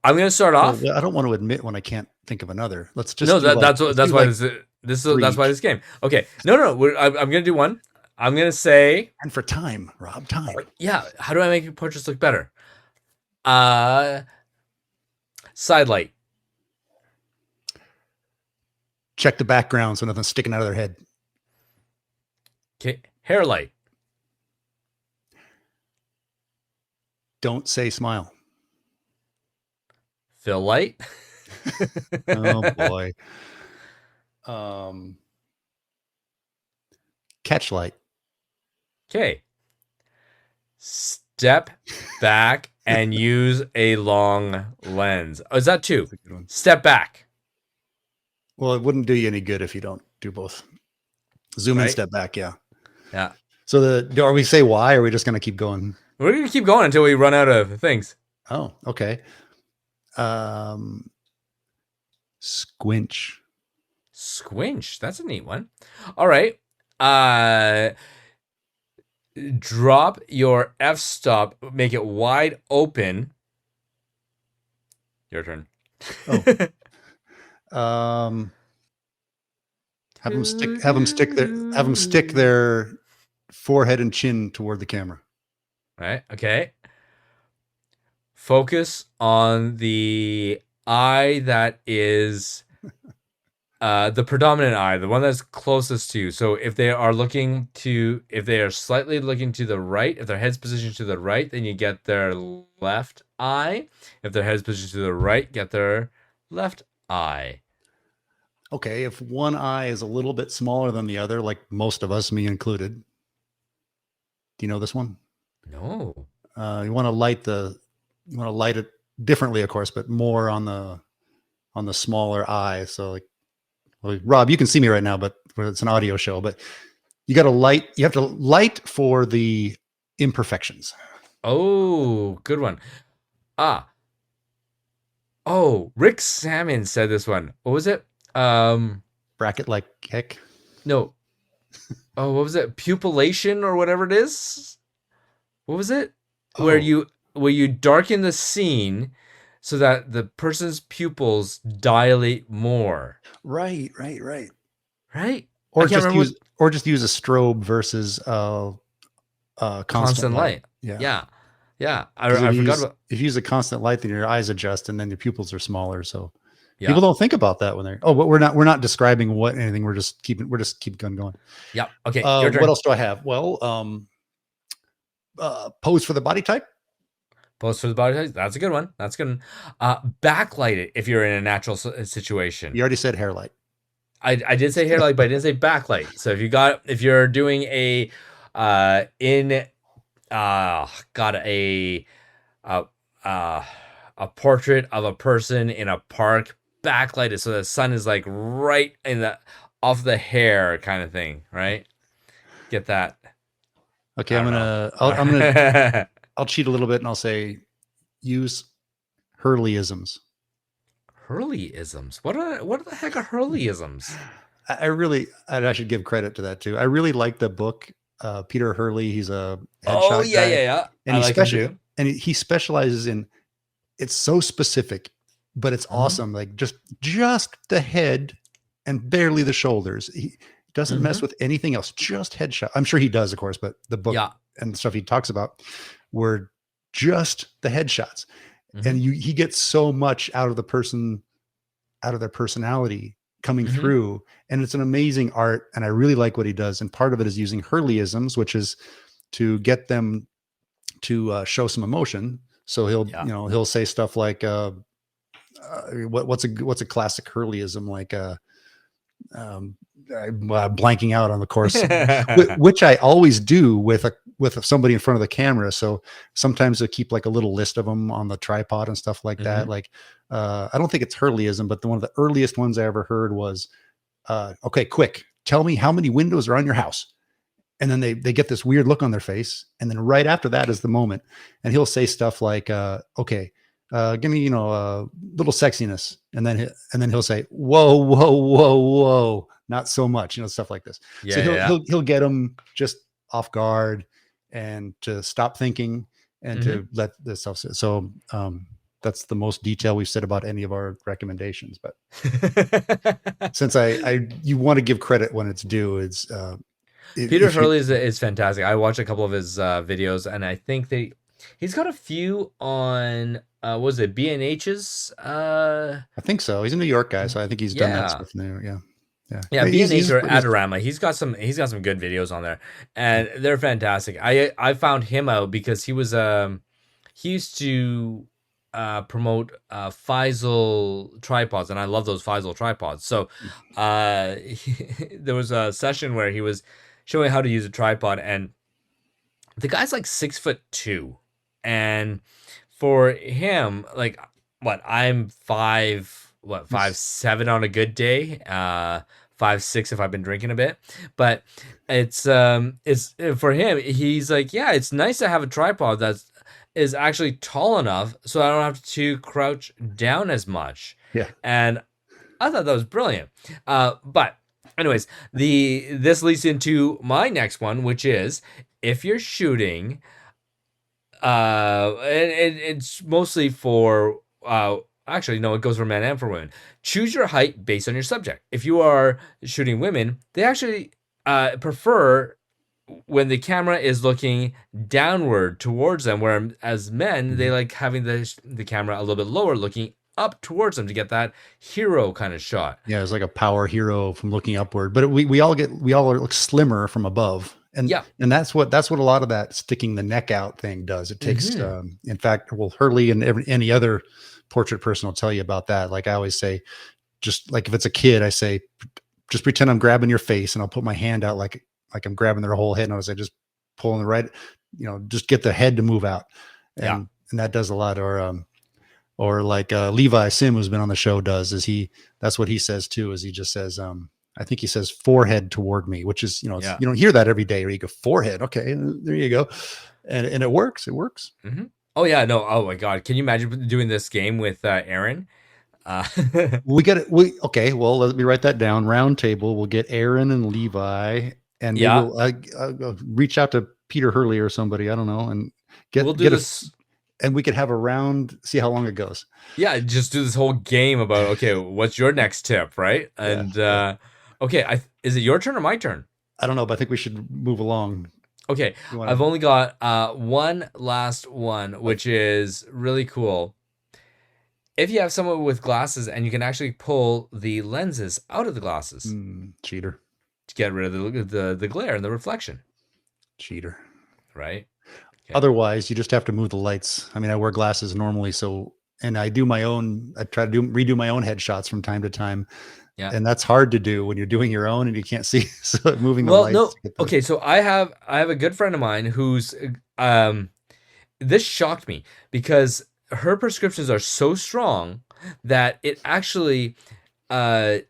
I'm going to start off. Well, I don't want to admit when I can't think of another. Let's just that's why this game. Okay. No. I'm going to do one. I'm going to say... And for time, Rob, time. Yeah. How do I make your portraits look better? Side light. Check the background so nothing's sticking out of their head. Okay. Hair light. Don't say smile. Fill light. Oh, boy. Catch light. Okay. Step back and use a long lens. Oh, is that two? Step back. Well, it wouldn't do you any good if you don't do both. Zoom in, step back. Yeah. Yeah. So are we say why, or are we just going to keep going? We're gonna keep going until we run out of things. Oh, okay. Squinch. Squinch. That's a neat one. All right. Uh, drop your f-stop. Make it wide open. Your turn. Oh. Have them stick their forehead and chin toward the camera. Right. Okay. Focus on the eye that is the predominant eye, the one that's closest to you. So if they are slightly looking to the right, if their head's positioned to the right, then you get their left eye. If their head's positioned to the right, get their left eye. Okay, if one eye is a little bit smaller than the other, like most of us, me included. Do you know this one? No. You want to light it differently, of course, but more on the smaller eye. So like, well, Rob, you can see me right now, but it's an audio show. But you have to light for the imperfections. Oh, good one. Rick Salmon said this one. What was it? Bracket like heck. No. Oh, what was it? Pupillation or whatever it is? What was it? Oh. Where you darken the scene so that the person's pupils dilate more. Right. Right? Or just use a strobe versus constant light. Yeah. I If forgot if you use a constant light, then your eyes adjust and then your pupils are smaller. So yeah. People don't think about that when they're but we're not describing anything. We're just keep going. Yeah. Okay. Your turn. What else do I have? Well, pose for the body type. Pose for the body type. That's a good one. Backlight it if you're in a natural situation. You already said hair light. I did say hair light, but I didn't say backlight. So if you're doing a portrait of a person in a park, backlight it so the sun is like right in the off the hair kind of thing, right? Get that. Okay, I'll cheat a little bit and I'll say use Hurleyisms. Hurleyisms. What the heck are Hurleyisms? I should give credit to that too. I really like the book. Peter Hurley, he's a headshot guy. Yeah. And he specializes in, it's so specific, but it's awesome. Like just the head and barely the shoulders. He doesn't mess with anything else, just headshot. I'm sure he does, of course, but the book and the stuff he talks about were just the headshots. And he gets so much out of the person, out of their personality coming through. And it's an amazing art. And I really like what he does. And part of it is using Hurleyisms, which is to get them to show some emotion. So he'll say stuff like, what's a classic Hurleyism? Like, I'm blanking out on the course, which I always do with somebody in front of the camera. So sometimes I keep like a little list of them on the tripod and stuff like that. Like, I don't think it's Hurleyism, but one of the earliest ones I ever heard was, okay, quick, tell me how many windows are on your house. And then they get this weird look on their face. And then right after that is the moment. And he'll say stuff like, okay, give me, a little sexiness. And then he'll say, whoa, not so much, stuff like this. He'll get them just off guard and to stop thinking and to let this stuff. So, that's the most detail we've said about any of our recommendations. But since you want to give credit when it's due, it's, Peter Hurley is fantastic. I watched a couple of his videos, and I think he's got a few on what was it, B&H's? I think so. He's a New York guy, so I think he's done that stuff there. Yeah. B&H or Adorama. He's got some good videos on there, and they're fantastic. I found him out because he used to promote Faisal tripods, and I love those Faisal tripods. So there was a session where he was showing how to use a tripod, and the guy's like 6'2", and for him, like I'm 5'7" on a good day, 5, 6 if I've been drinking a bit. But it's for him. He's like, yeah, it's nice to have a tripod that's is actually tall enough so I don't have to crouch down as much. Yeah. And I thought that was brilliant. But anyways, this leads into my next one, which is if you're shooting, and it's mostly for actually no, it goes for men and for women. Choose your height based on your subject. If you are shooting women, they actually prefer when the camera is looking downward towards them, where as men they like having the camera a little bit lower, looking up towards them to get that hero kind of shot. Yeah, it's like a power hero from looking upward. But we all look slimmer from above. And Yeah. and that's what a lot of that sticking the neck out thing does. It takes in fact, well, Hurley and any other portrait person will tell you about that. Like I always say, just like if it's a kid, I say, just pretend I'm grabbing your face and I'll put my hand out like I'm grabbing their whole head. And I was like, just pulling the right, just get the head to move out. And that does a lot. Or like Levi Sim, who's been on the show, that's what he says too, is he just says, I think he says forehead toward me, which is, you don't hear that every day, or you go forehead. Okay, there you go. And it works. It works. Mm-hmm. Oh yeah, no. Oh my God. Can you imagine doing this game with Aaron? We got it. Okay. Well, let me write that down. Round table. We'll get Aaron and Levi, and we'll reach out to Peter Hurley or somebody. I don't know, and we'll do this. And we could have a round, see how long it goes. Yeah, just do this whole game about, okay, what's your next tip, right? And okay, is it your turn or my turn? I don't know, but I think we should move along. Okay, I've only got one last one, which is really cool. If you have someone with glasses and you can actually pull the lenses out of the glasses. Cheater. To get rid of the glare and the reflection. Cheater. Right? Okay. Otherwise, you just have to move the lights. I mean, I wear glasses normally, and I try to redo my own headshots from time to time. Yeah. And that's hard to do when you're doing your own and you can't see. So moving the lights. No. Okay, so I have a good friend of mine who's this shocked me because her prescriptions are so strong that it actually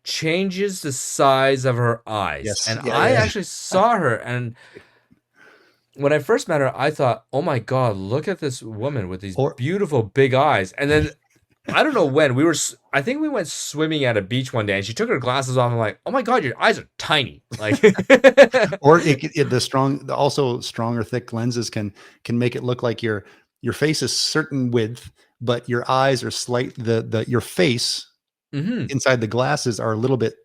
changes the size of her eyes. Yes. And I actually saw her, and when I first met her, I thought, oh my God, look at this woman with these beautiful big eyes. And then I don't know when I think we went swimming at a beach one day and she took her glasses off. And I'm like, oh my God, your eyes are tiny. Like, or also strong or thick lenses can make it look like your face is certain width, but your eyes are your face inside the glasses are a little bit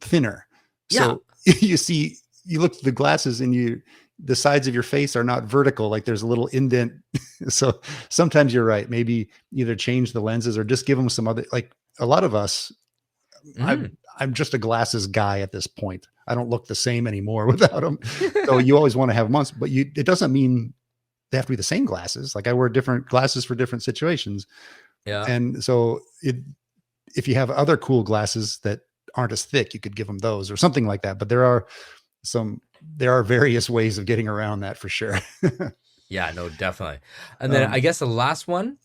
thinner. So you look at the glasses and the sides of your face are not vertical, like there's a little indent. So sometimes you're right. Maybe either change the lenses or just give them some other, like a lot of us, I'm just a glasses guy at this point. I don't look the same anymore without them. So you always want to have them once, but it doesn't mean they have to be the same glasses. Like I wear different glasses for different situations. Yeah. And so if you have other cool glasses that aren't as thick, you could give them those or something like that. But there are various ways of getting around that for sure. Yeah, no, definitely. And then I guess the last one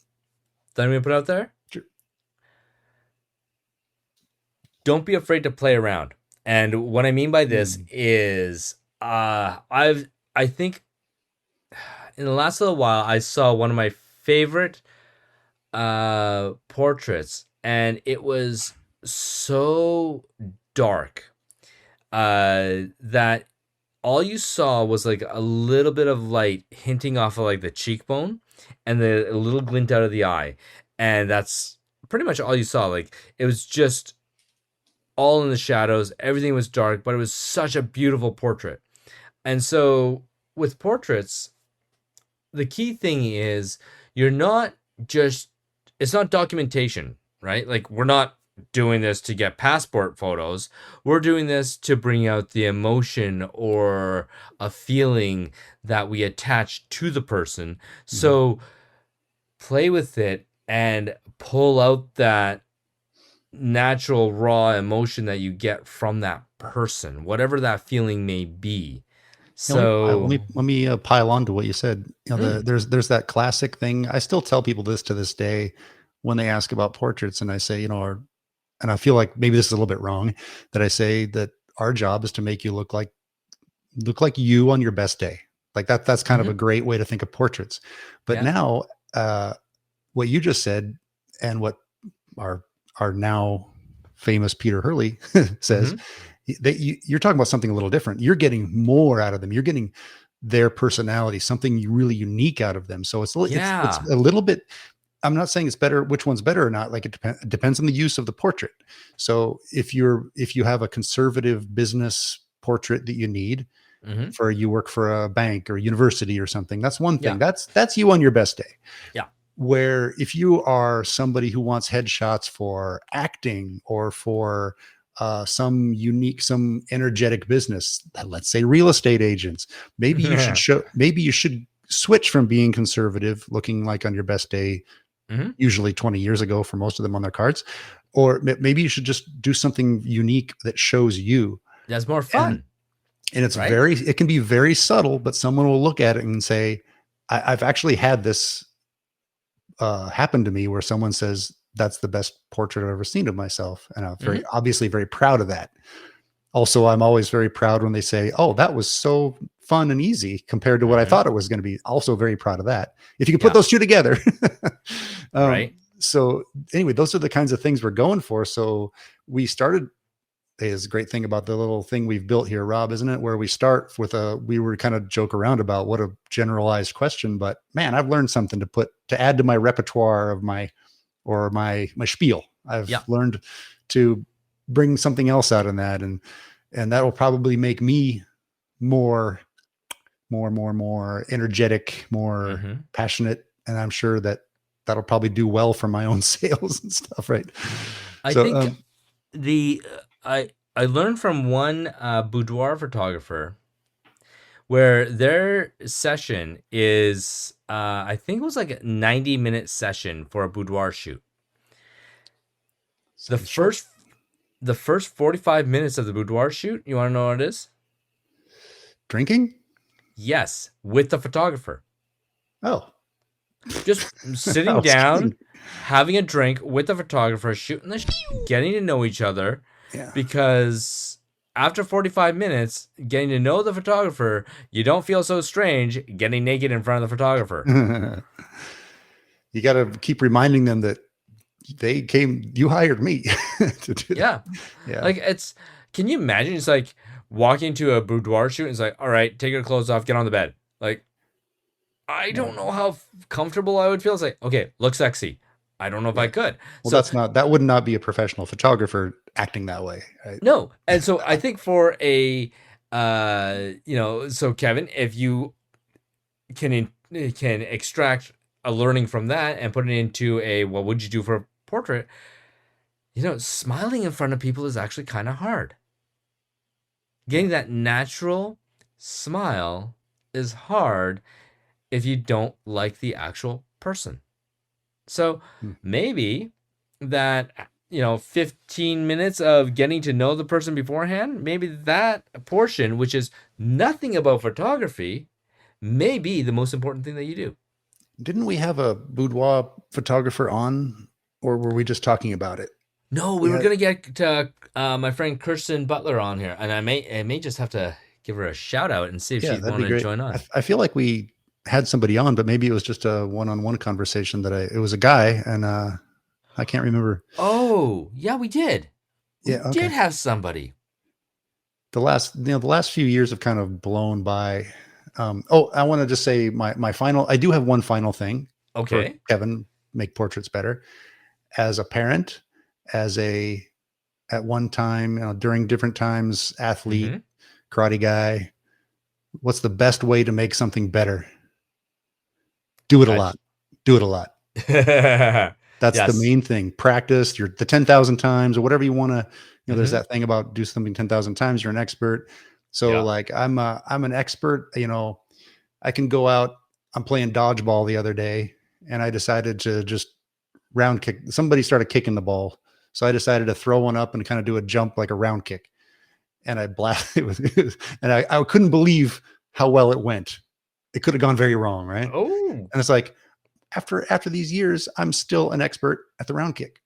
that I'm going to put out there. Sure. Don't be afraid to play around. And what I mean by this is I think in the last little while, I saw one of my favorite portraits, and it was so dark that all you saw was like a little bit of light hinting off of like the cheekbone and a little glint out of the eye. And that's pretty much all you saw. Like it was just all in the shadows. Everything was dark, but it was such a beautiful portrait. And so with portraits, the key thing is it's not documentation, right? Like we're not doing this to get passport photos. We're doing this to bring out the emotion or a feeling that we attach to the person. Mm-hmm. So play with it and pull out that natural raw emotion that you get from that person, whatever that feeling may be. So let me pile on to what you said. There's that classic thing. I still tell people this to this day when they ask about portraits, and I say, and I feel like maybe this is a little bit wrong, that I say that our job is to make you look like you on your best day. Like that's kind of a great way to think of portraits. But now, what you just said, and what our now famous Peter Hurley says, that you're talking about something a little different. You're getting more out of them. You're getting their personality, something really unique out of them. So it's a little bit. I'm not saying it's better, which one's better or not. Like it depends on the use of the portrait. So if you have a conservative business portrait that you need for, you work for a bank or university or something, that's one thing. That's you on your best day. Yeah. Where if you are somebody who wants headshots for acting or for some energetic business, let's say real estate agents, maybe you should switch from being conservative, looking like on your best day, usually 20 years ago for most of them on their cards, or maybe you should just do something unique that shows you. That's more fun. And it's it can be very subtle, but someone will look at it and say, I've actually had this happen to me, where someone says, that's the best portrait I've ever seen of myself. And I'm obviously very proud of that. Also, I'm always very proud when they say, oh, that was so fun and easy compared to what I thought it was going to be. Also very proud of that. If you can put those two together. Right. So anyway, those are the kinds of things we're going for. So we started, is a great thing about the little thing we've built here, Rob, isn't it? Where we start with we were kind of joke around about what a generalized question, but man, I've learned something to add to my repertoire of my spiel. I've learned to bring something else out in that. And that will probably make me more energetic, more passionate. And I'm sure that'll probably do well for my own sales and stuff. Right. I think I learned from one boudoir photographer where their session is, I think it was like a 90-minute session for a boudoir shoot. The first 45 minutes of the boudoir shoot, you want to know what it is? Drinking? Yes, with the photographer. Oh. Just sitting down, having a drink with the photographer, shooting getting to know each other. Yeah. Because after 45 minutes, getting to know the photographer, you don't feel so strange getting naked in front of the photographer. You got to keep reminding them that you hired me to do that. Yeah. Like can you imagine? It's like walking to a boudoir shoot and it's like, all right, take your clothes off, get on the bed. Like, I don't know how comfortable I would feel. It's like, okay, look sexy. I don't know if I could. Well, that would not be a professional photographer acting that way. Right? No. And so I think for so Kevin, if you can extract a learning from that and put it into what would you do for a portrait? Smiling in front of people is actually kind of hard. Getting that natural smile is hard if you don't like the actual person. So maybe that, 15 minutes of getting to know the person beforehand, maybe that portion, which is nothing about photography, may be the most important thing that you do. Didn't we have a boudoir photographer on, or were we just talking about it? No, we were going to get to my friend Kirsten Butler on here, and I may just have to give her a shout out and see if she'd want to join on. I feel like we had somebody on, but maybe it was just a one-on-one conversation it was a guy, and I can't remember. Oh, yeah, we did. We did have somebody. The last few years have kind of blown by. I want to just say I do have one final thing. Okay. For Kevin, make portraits better. As a parent, at one time, during different times, athlete, karate guy, what's the best way to make something better? Do it a lot. Do it a lot. That's the main thing. Practice the 10,000 times or whatever you want to, there's that thing about do something 10,000 times. You're an expert. So like I'm an expert, I can go out. I'm playing dodgeball the other day and I decided to just round kick. Somebody started kicking the ball. So I decided to throw one up and kind of do a jump like a round kick. And I blasted it and I couldn't believe how well it went. It could have gone very wrong. Right. Oh, and it's like, after these years, I'm still an expert at the round kick.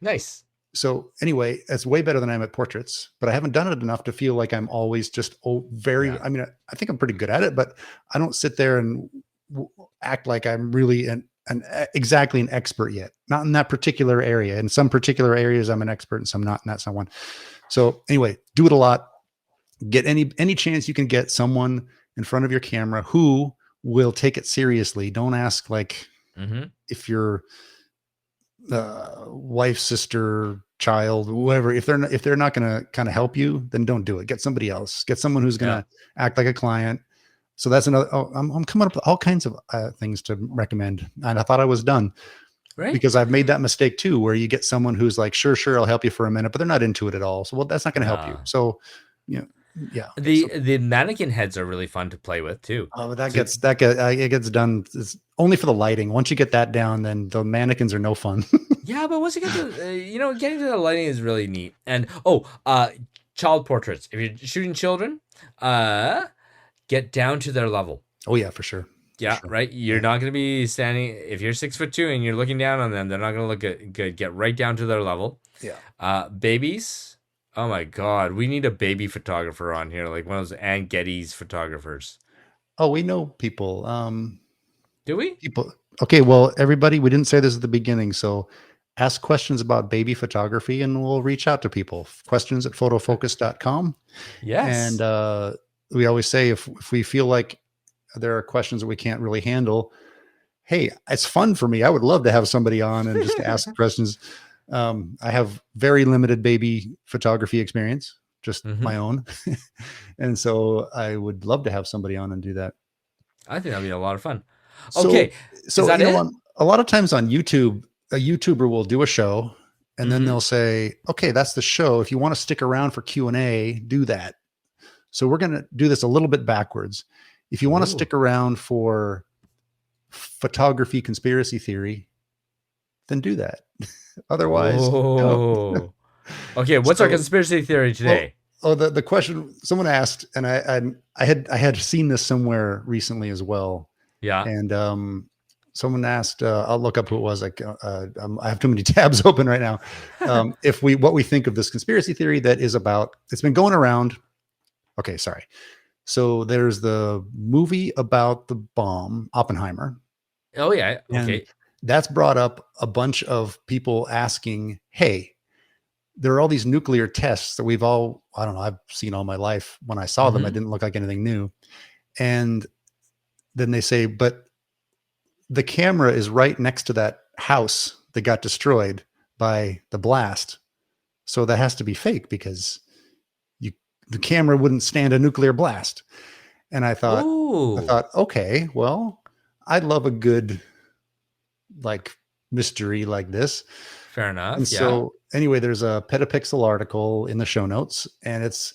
Nice. So anyway, it's way better than I'm at portraits, but I haven't done it enough to feel like I'm always just very. Yeah. I mean, I think I'm pretty good at it, but I don't sit there and act like I'm really exactly an expert yet. Not in that particular area. In some particular areas, I'm an expert, and some not. And that's not one. So anyway, do it a lot. Get any chance you can get someone in front of your camera who will take it seriously. Don't ask like if you're wife, sister, child, whoever, if they're not going to kind of help you, then don't do it. Get somebody else. Get someone who's going to act like a client. So that's another. Oh, I'm coming up with all kinds of things to recommend, and I thought I was done, right? Because I've made that mistake too, where you get someone who's like, sure, I'll help you for a minute, but they're not into it at all. So well, that's not going to help you. So yeah. The mannequin heads are really fun to play with too. Oh, it gets done. It's only for the lighting. Once you get that down, then the mannequins are no fun. Yeah, but once you get to getting to the lighting is really neat. And child portraits. If you're shooting children, get down to their level. Oh yeah, for sure. Yeah, for sure. Right. You're not going to be standing if you're 6'2" and you're looking down on them. They're not going to look good. Get right down to their level. Yeah. Babies. Oh my God, we need a baby photographer on here, like one of those Ann Getty's photographers. Oh, we know people. Do we? People. Okay, well, everybody, we didn't say this at the beginning, so ask questions about baby photography and we'll reach out to people. Questions at photofocus.com. Yes. And we always say if we feel like there are questions that we can't really handle, hey, it's fun for me. I would love to have somebody on and just ask questions. I have very limited baby photography experience, just my own. And so I would love to have somebody on and do that. I think that'd be a lot of fun. So, okay. So a lot of times on YouTube, a YouTuber will do a show and then they'll say, okay, that's the show. If you want to stick around for Q&A, do that. So we're going to do this a little bit backwards. If you want to stick around for photography conspiracy theory, then do that. Otherwise, no. Okay, what's our conspiracy theory today? The question someone asked, and I had seen this somewhere recently as well. Yeah, and someone asked, I'll look up who it was. Like, I have too many tabs open right now. What we think of this conspiracy theory that is about, it's been going around. Okay, sorry. So there's the movie about the bomb, Oppenheimer. Oh yeah, okay. And that's brought up a bunch of people asking, hey, there are all these nuclear tests that I've seen all my life. When I saw them, it didn't look like anything new. And then they say, but the camera is right next to that house that got destroyed by the blast. So that has to be fake because the camera wouldn't stand a nuclear blast. And I thought, okay, well, I'd love a good mystery like this. Fair enough. And so anyway, there's a Petapixel article in the show notes, and it's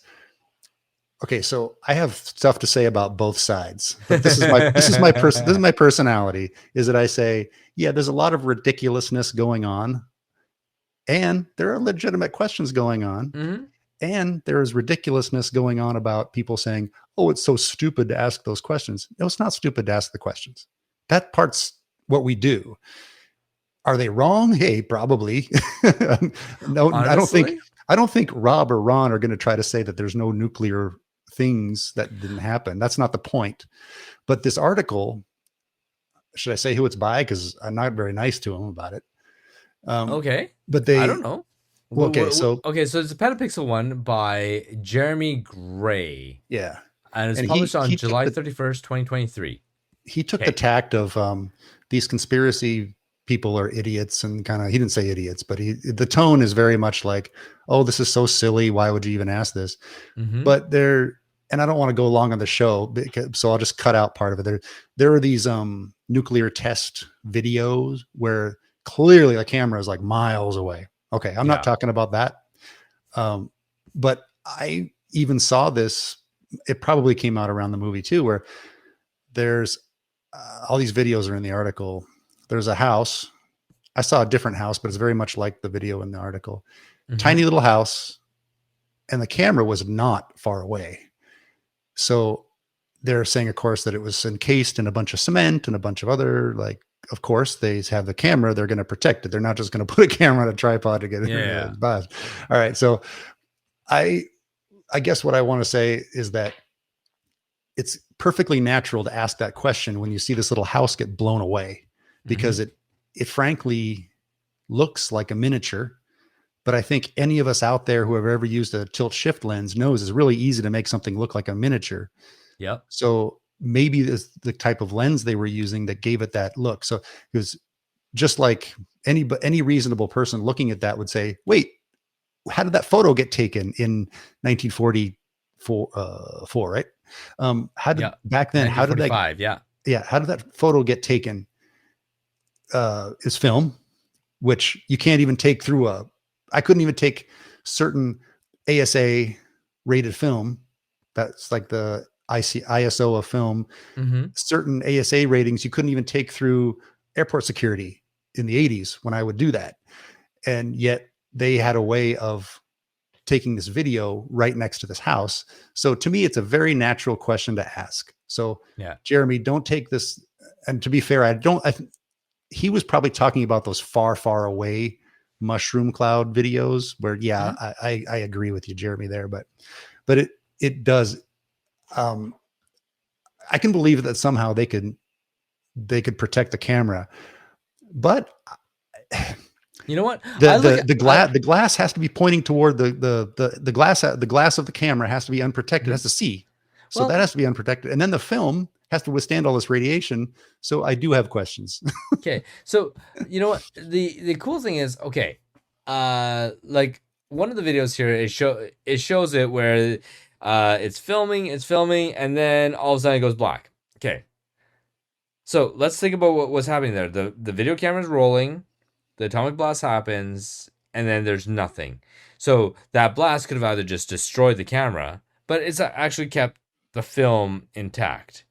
okay. So I have stuff to say about both sides, but this is my personality is that I say, yeah, there's a lot of ridiculousness going on and there are legitimate questions going on. And there is ridiculousness going on about people saying, oh, it's so stupid to ask those questions. No, it's not stupid to ask the questions. That part's what we do. Are they wrong? Hey, probably. No, honestly? I don't think Rob or Ron are going to try to say that there's no nuclear things that didn't happen. That's not the point. But this article, should I say who it's by? Because I'm not very nice to them about it. Okay. But I don't know. Well, so it's a Petapixel one by Jeremy Gray. Yeah. And it's published on July 31st, 2023. He took the tact of these conspiracy people are idiots, and he didn't say idiots, but the tone is very much like, oh, this is so silly. Why would you even ask this? But and I don't want to go long on the show, so I'll just cut out part of it. There are these nuclear test videos where clearly the camera is like miles away. Okay. I'm not talking about that. But I even saw this, it probably came out around the movie too, where there's all these videos are in the article. There's a house. I saw a different house, but it's very much like the video in the article. Tiny little house. And the camera was not far away. So they're saying, of course, that it was encased in a bunch of cement and a bunch of other of course, they have the camera. They're going to protect it. They're not just going to put a camera on a tripod to get it. Yeah. All right. So I I guess what I want to say is that it's perfectly natural to ask that question when you see this little house get blown away, because it frankly looks like a miniature. But I think any of us out there who have ever used a tilt shift lens knows it's really easy to make something look like a miniature. Yep. So maybe this the type of lens they were using that gave it that look. So it was just like any reasonable person looking at that would say, wait, how did that photo get taken in 1944? Right? How did back then? How did that? Yeah. How did that photo get taken? Is film, which you can't even take through I couldn't even take certain ASA rated film. That's like the ISO of film. Certain ASA ratings you couldn't even take through airport security in the 80s when I would do that. And yet they had a way of taking this video right next to this house. So to me, it's a very natural question to ask. So Jeremy, don't take this. And to be fair, he was probably talking about those far, far away mushroom cloud videos where, I agree with you, Jeremy, there, but it does. I can believe that somehow they could protect the camera, but you know what? The glass has to be pointing toward the glass of the camera has to be unprotected. It has to see. So that has to be unprotected. And then the film has to withstand all this radiation. So I do have questions. Okay. So you know what? The cool thing is, okay, like one of the videos here, it shows it where it's filming, and then all of a sudden it goes black. Okay. So let's think about what's happening there. The video camera is rolling, the atomic blast happens, and then there's nothing. So that blast could have either just destroyed the camera, but it's actually kept the film intact.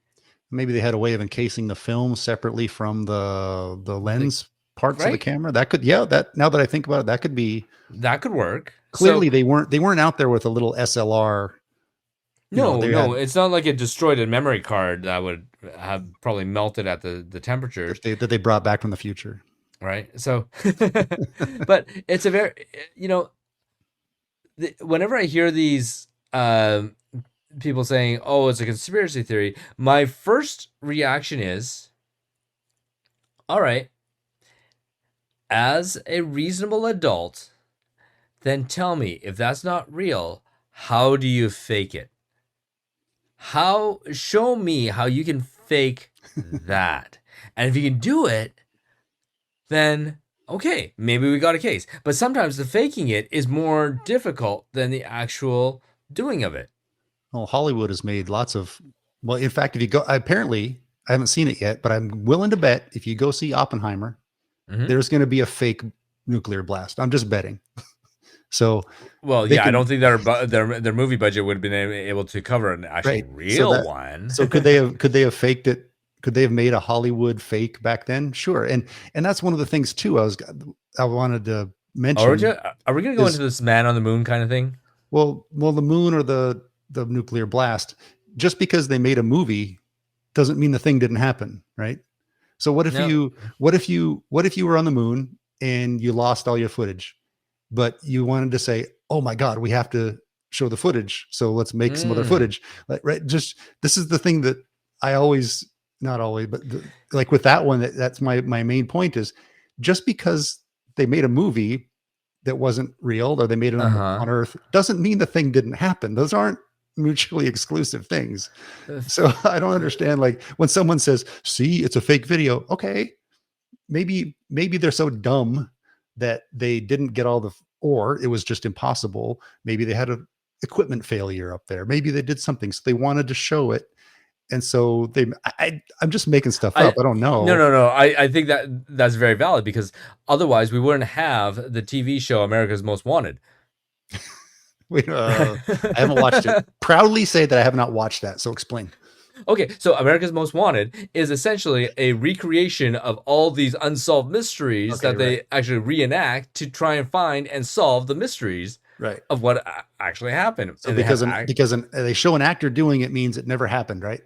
Maybe they had a way of encasing the film separately from the lens parts of the camera. That could, that now that I think about it, that could work. Clearly, they weren't out there with a little SLR. No, it's not like it destroyed a memory card that would have probably melted at the temperatures that they brought back from the future. Right. So, but it's a very, whenever I hear these people saying, "Oh, it's a conspiracy theory," my first reaction is, all right, as a reasonable adult, then tell me, if that's not real, how do you fake it? Show me how you can fake that. And if you can do it, then okay, maybe we got a case. But sometimes the faking it is more difficult than the actual doing of it. Well, Hollywood has made lots of, in fact, if you go, apparently, I haven't seen it yet, but I'm willing to bet if you go see Oppenheimer, there's going to be a fake nuclear blast. I'm just betting. So, I don't think their movie budget would have been able to cover an actual real one. So could they have faked it? Could they have made a Hollywood fake back then? Sure. And that's one of the things too. I wanted to mention. Are we going to go into this man on the moon kind of thing? Well, the moon or the nuclear blast, just because they made a movie doesn't mean the thing didn't happen, right? So what if you were on the moon and you lost all your footage, but you wanted to say, "Oh my God, we have to show the footage, so let's make some other footage." Right? Just this is the thing that I always, not always, but like with that one, that's my main point is, just because they made a movie that wasn't real or they made it on Earth doesn't mean the thing didn't happen. Those aren't mutually exclusive things. So I don't understand, like when someone says, "See, it's a fake video." Okay, maybe they're so dumb that they didn't get or it was just impossible. Maybe they had a equipment failure up there. Maybe they did something, so they wanted to show it. And so I'm just making stuff up. I don't know. No. I think that's very valid, because otherwise we wouldn't have the TV show America's Most Wanted. I haven't watched it. Proudly say that I have not watched that. So explain. Okay, so America's Most Wanted is essentially a recreation of all these unsolved mysteries they actually reenact to try and find and solve the mysteries of what actually happened. So because they show an actor doing it means it never happened, right?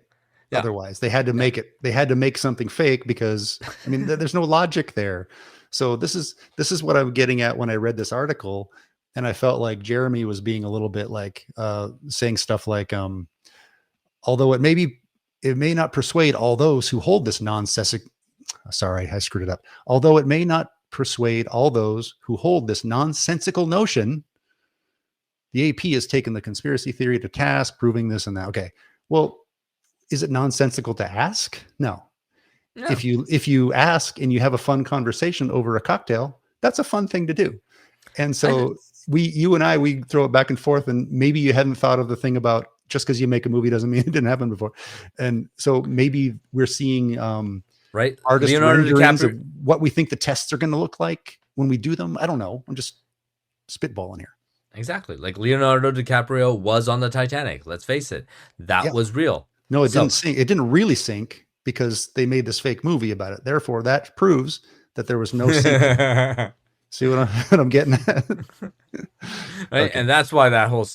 otherwise. They had to make it. They had to make something fake because I mean, there's no logic there. So this is what I'm getting at when I read this article, and I felt like Jeremy was being a little bit like saying stuff like, although it may not persuade all those who hold this nonsensical. Sorry, I screwed it up. Although it may not persuade all those who hold this nonsensical notion, the AP has taken the conspiracy theory to task, proving this and that. Okay, well, is it nonsensical to ask? No. If you ask and you have a fun conversation over a cocktail, that's a fun thing to do. And so you and I throw it back and forth, and maybe you hadn't thought of the thing about just because you make a movie doesn't mean it didn't happen before. And so maybe we're seeing right artist renderings of what we think the tests are going to look like when we do them. I don't know. I'm just spitballing here. Exactly. Like Leonardo DiCaprio was on the Titanic. Let's face it. That was real. No, it didn't sink. It didn't really sink because they made this fake movie about it. Therefore, that proves that there was no sink. See what I'm getting at? Right. Okay. And that's why that whole,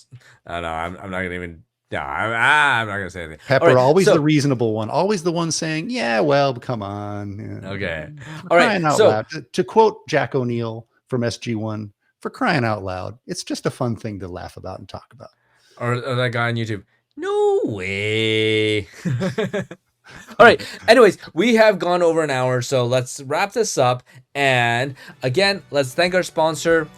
no, I'm not going to even, no, I'm not going to say anything. Pepper, right, always the reasonable one, always the one saying, yeah, well, come on. Yeah. Okay. All right. Out loud. To quote Jack O'Neill from SG1, for crying out loud, it's just a fun thing to laugh about and talk about. Or that guy on YouTube. No way. All right. Anyways, we have gone over an hour, so let's wrap this up. And again, let's thank our sponsor,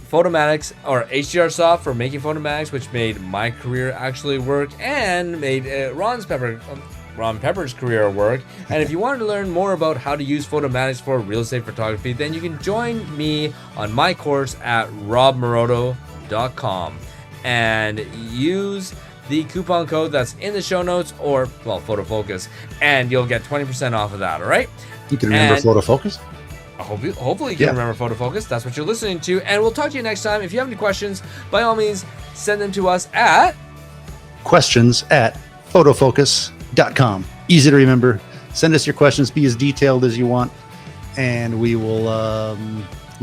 Photomatics, or HDRsoft, for making Photomatics, which made my career actually work and made Ron Pepper's career work. And if you want to learn more about how to use Photomatics for real estate photography, then you can join me on my course at robmoroto.com and use the coupon code that's in the show notes, or Photofocus, and you'll get 20% off of that. All right. You can remember Photofocus. Hopefully you can remember Photofocus. That's what you're listening to, and we'll talk to you next time. If you have any questions, by all means, send them to us at questions@photofocus.com. Easy to remember. Send us your questions. Be as detailed as you want, and we will love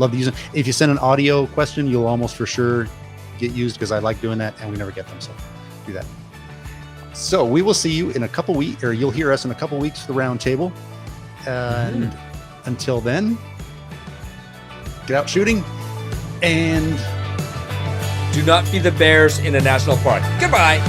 to use them. If you send an audio question, you'll almost for sure get used, because I like doing that, and we never get them. So do that. So we will see you in a couple weeks, or you'll hear us in a couple weeks for the round table. And until then, get out shooting, and do not be the bears in a national park. Goodbye.